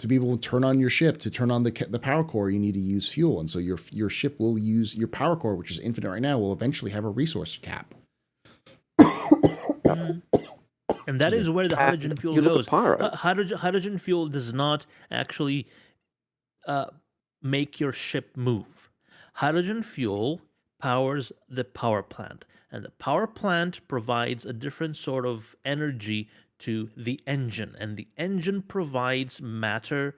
To be able to turn on your ship, to turn on the power core, you need to use fuel. And so your ship will use your power core, which is infinite right now, will eventually have a resource cap. And that is where the hydrogen fuel you look goes. at pyro. Hydrogen fuel does not actually make your ship move. Hydrogen fuel powers the power plant, and the power plant provides a different sort of energy to the engine, and the engine provides matter.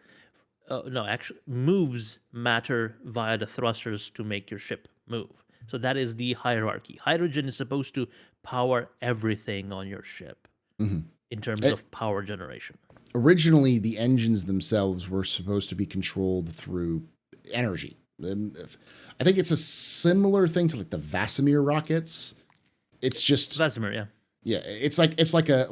No, actually moves matter via the thrusters to make your ship move. So that is the hierarchy. Hydrogen is supposed to power everything on your ship in terms of power generation. Originally, the engines themselves were supposed to be controlled through energy. I think it's a similar thing to like the Vasimir rockets. It's just Vasimir, yeah. Yeah, it's like a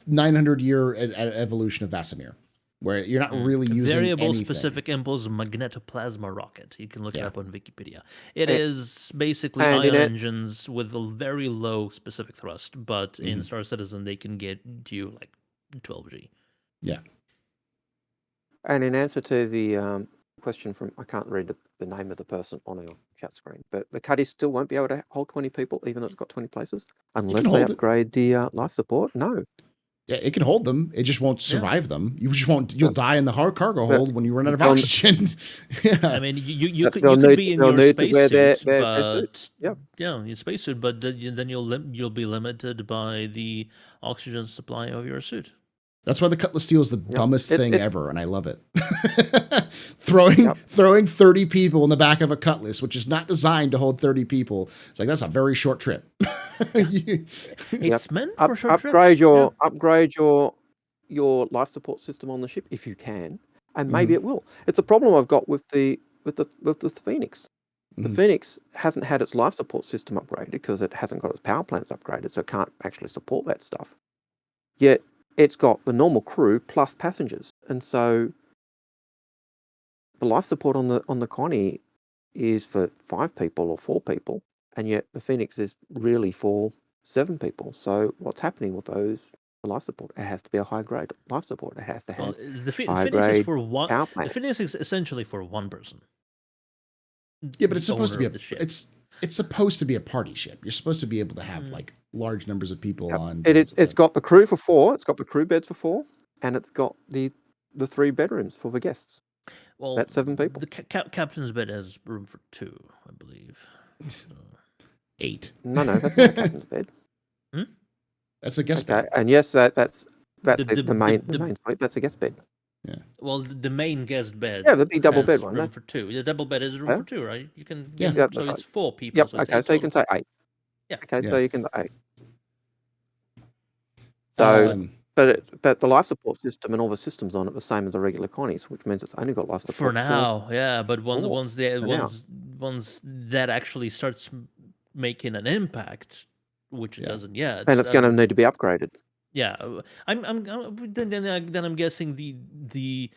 900-year evolution of Vasimir, where you're not really using variable anything. specific impulse magnetoplasma rocket. You can look it up on Wikipedia. It And- is basically and in ion it- engines with a very low specific thrust, but in Star Citizen they can get to like 12G. Yeah. And in answer to the question from, I can't read the name of the person on your chat screen, but the Cuddy still won't be able to hold 20 people, even though it's got 20 places, unless they hold it. upgrade the life support. No. Yeah, it can hold them. It just won't survive them. You just won't. You'll die in the hard cargo But hold when you run out of they'll- oxygen. I Yeah. mean, you could they'll need- be in they'll your need to wear their spacesuit, but suits. Yeah. your spacesuit, but then you'll be limited by the oxygen supply of your suit. That's why the Cutlass Steel is the dumbest thing it's- ever, and I love it. throwing 30 people in the back of a Cutlass, which is not designed to hold 30 people. It's like, that's a very short trip. It's meant for short upgrade trips. upgrade your life support system on the ship if you can, and maybe it will. It's a problem I've got with the Phoenix. The Phoenix hasn't had its life support system upgraded because it hasn't got its power plants upgraded, so it can't actually support that stuff. Yet it's got the normal crew plus passengers, and so the life support on the Connie is for 5 people or 4 people, and yet the Phoenix is really for 7 people. So what's happening with those? The life support, it has to be a high grade life support. It has to have The high Phoenix is grade for one. power The plant. Phoenix is essentially for one person. Yeah, but it's supposed to be Owner of the ship. it's supposed to be a party ship. You're supposed to be able to have like large numbers of people on. It's got the crew for 4. It's got the crew beds for 4, and it's got the 3 bedrooms for the guests. Well, That's 7 people. The captain's bed has room for 2, I believe. So. 8. No, that's not a captain's bed. That's a guest Okay, bed. and yes, that's The main suite. That's a guest bed. Yeah. Well, the main guest bed. Yeah, the big double has bed one. Room That's for 2. The double bed is room Yeah. for 2, right? You can. Yeah. Yeah, So that's it's 4 people. Yep. So it's Okay, 8 so you can total. say 8. Yeah. Okay, so Yeah. you can 8. So, but the life support system and all the systems on it are the same as the regular Connies, which means it's only got life support For now, yeah, but four once for now. that actually starts making an impact, which it Yeah. doesn't yet, and it's going to need to be upgraded. yeah, then I'm guessing the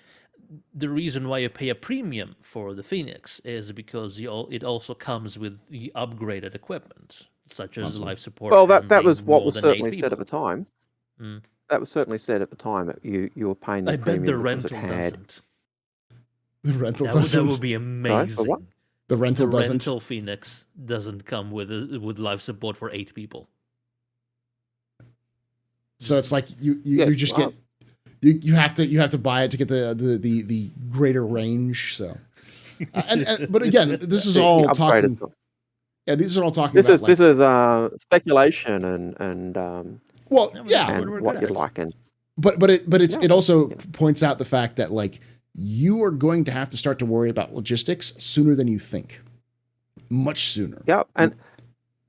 reason why you pay a premium for the Phoenix is because it also comes with the upgraded equipment, such as Possibly. life support. Well, that handling was what more was than certainly 8 said at the people. time. Mm. That was certainly said at the time. That you were paying the I bet the premium because it rental had. doesn't. The rental That doesn't. would be Sorry, amazing. for what? The rental The doesn't. rental Phoenix doesn't come with life support for 8 people. So it's like you Yeah, just wow. get you have to buy it to get the greater range. So, but again, this is The all upgraded talking. stuff. Yeah, these are all talking This about is like, this is speculation and well, Yeah, yeah, we're and good what at you'd it. like and it also Yeah. points out the fact that like you are going to have to start to worry about logistics sooner than you think, much sooner. yeah, and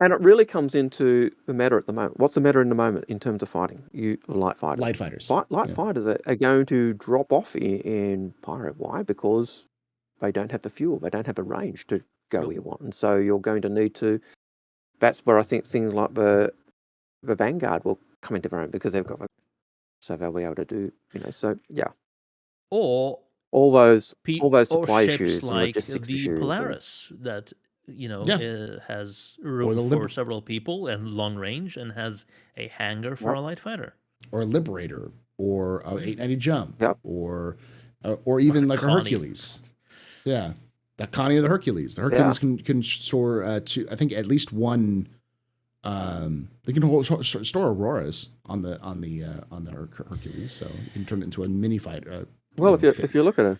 it really comes into the meta at the moment. What's the meta in the moment in terms of fighting? Light fighters. Light fighters. Light Yeah. fighters are going to drop off in Pyro. Why? Because they don't have the fuel. They don't have the range to go where you want. And so you're going to need to. That's where I think things like the Vanguard will come into their own because they've got. So they'll be able to do. So yeah, Or all those or supply ships issues and like logistics the issues. And, Polaris that Yeah. has Or room the for several people and long range and has a hangar for Yep. a light fighter. Or a Liberator, or a 890 jump, Yep. or even like a Connie. Hercules. Yeah, the Connie of the Hercules. The Hercules can store I think at least one They can store auroras on the Hercules, so you can turn it into a mini fighter. Well, if you look at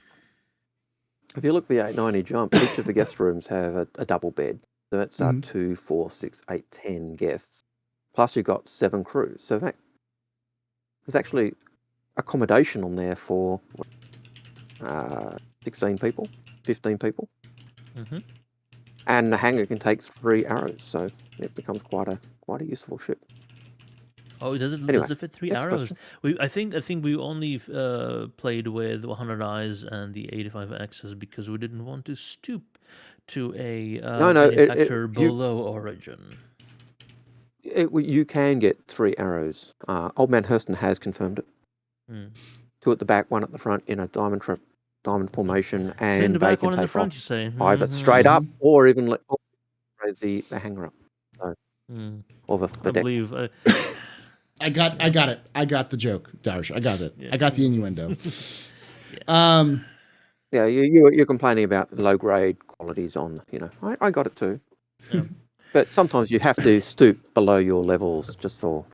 the 890 jump, each of the guest rooms have a double bed. So that's 2, 4, 6, 8, 10 guests. Plus you've got 7 crews. So there's actually accommodation on there for 16 people, 15 people. Mm-hmm. And the hangar can take 3 arrows, so it becomes quite a useful ship. Oh, does it fit 3 arrows? I think we only played with 100 eyes and the 85Xs because we didn't want to stoop to a manufacturer below Origin. You can get 3 arrows. Old Man Hurston has confirmed it. 2 at the back, 1 at the front in a diamond formation, and in the back, they can 1 in the take front. off You say either straight up or even raise the hanger up. So, or the I deck. believe. I got it. I got the joke, Darsh. I got it. Yeah. I got the innuendo. Yeah, you're complaining about low grade qualities on. I got it too. Yeah. But sometimes you have to stoop below your levels just for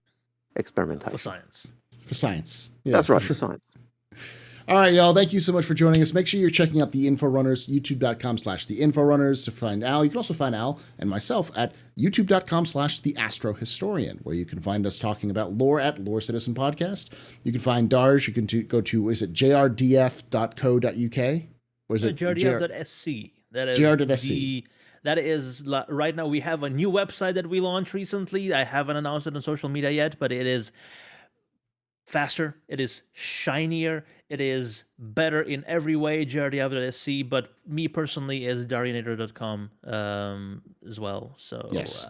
experimentation. For science. Yeah, that's right, for science. All right, y'all. Thank you so much for joining us. Make sure you're checking out the Inforunners, youtube.com/theinforunners to find Al. You can also find Al and myself at youtube.com/theastrohistorian, where you can find us talking about lore at Lore Citizen Podcast. You can find Darj. You can go to, is it jrdf.co.uk? Or is it jrdf.sc? That is jr.sc. That is, right now we have a new website that we launched recently. I haven't announced it on social media yet, but it is faster, it is shinier, it is better in every way, jrdf.sc, but me personally is Darjanator.com as well. So yes.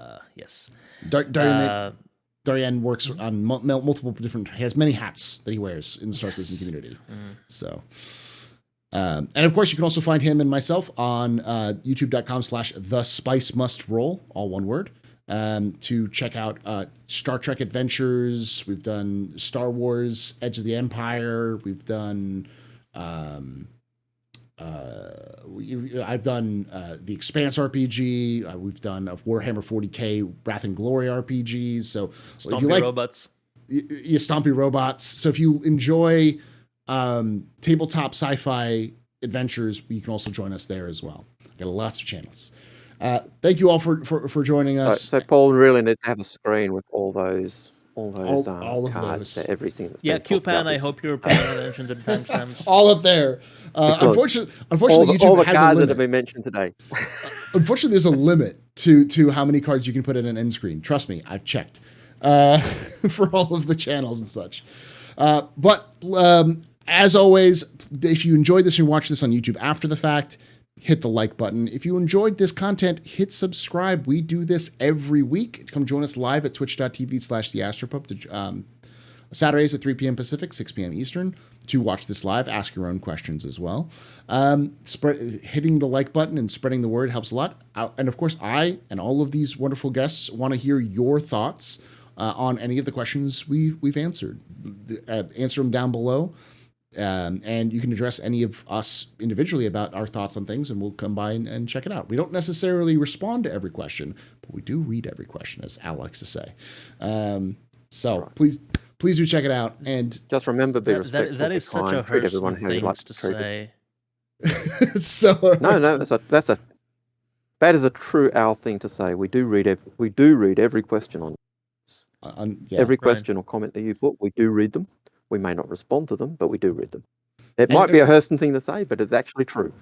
Darjan works on multiple different, he has many hats that he wears in the Star Citizen community. So and of course you can also find him and myself on youtube.com/thespicemustroll, all one word. To check out Star Trek Adventures. We've done Star Wars Edge of the Empire. We've done I've done the Expanse RPG. We've done Warhammer 40K Wrath and Glory RPGs. So Stompy if you like robots, Stompy robots. So if you enjoy tabletop sci-fi adventures, you can also join us there as well. Got lots of channels. Thank you all for joining us. So Paul really needs to have a screen with all those all of cards, those. Everything. That's QPan. I hope you're paying attention to the timestamps. All up there. Unfortunately, YouTube all the has cards a limit. that have been mentioned today. Unfortunately, there's a limit to how many cards you can put in an end screen. Trust me, I've checked for all of the channels and such. But as always, if you enjoyed this and watch this on YouTube after the fact, hit the like button. If you enjoyed this content, hit subscribe. We do this every week. Come join us live at twitch.tv/TheAstroPub Saturdays at 3 p.m. Pacific, 6 p.m. Eastern to watch this live. Ask your own questions as well. Hitting the like button and spreading the word helps a lot. And of course, I and all of these wonderful guests want to hear your thoughts on any of the questions we've answered. Answer them down below. And you can address any of us individually about our thoughts on things, and we'll come by and check it out. We don't necessarily respond to every question, but we do read every question, as Al likes to say. Please do check it out. And just remember, be respectful. That is such a treat everyone how you like to say. No, that is a true Al thing to say. We do read every question on every question or comment that you put. We do read them. We may not respond to them, but we do read them. It might be a Hurston thing to say, but it's actually true.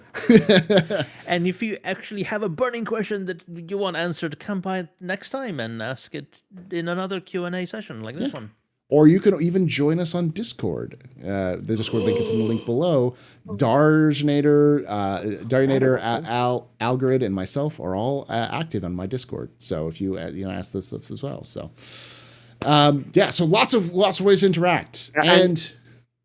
And if you actually have a burning question that you want answered, come by next time and ask it in another Q&A session like this one. Or you can even join us on Discord. The Discord link is in the link below. Darjanator, Algared, and myself are all active on my Discord. So if you ask this stuff as well. So so lots of ways to interact. And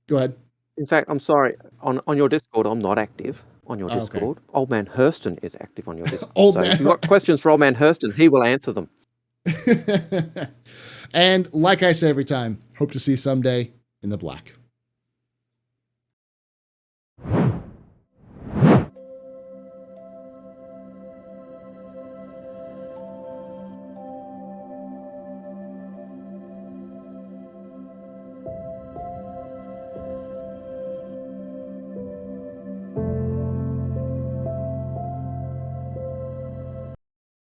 go ahead. In fact, I'm sorry. On your Discord, I'm not active on your Discord. Okay. Old Man Hurston is active on your Discord. If you've got questions for Old Man Hurston, he will answer them. And like I say every time, hope to see you someday in the black.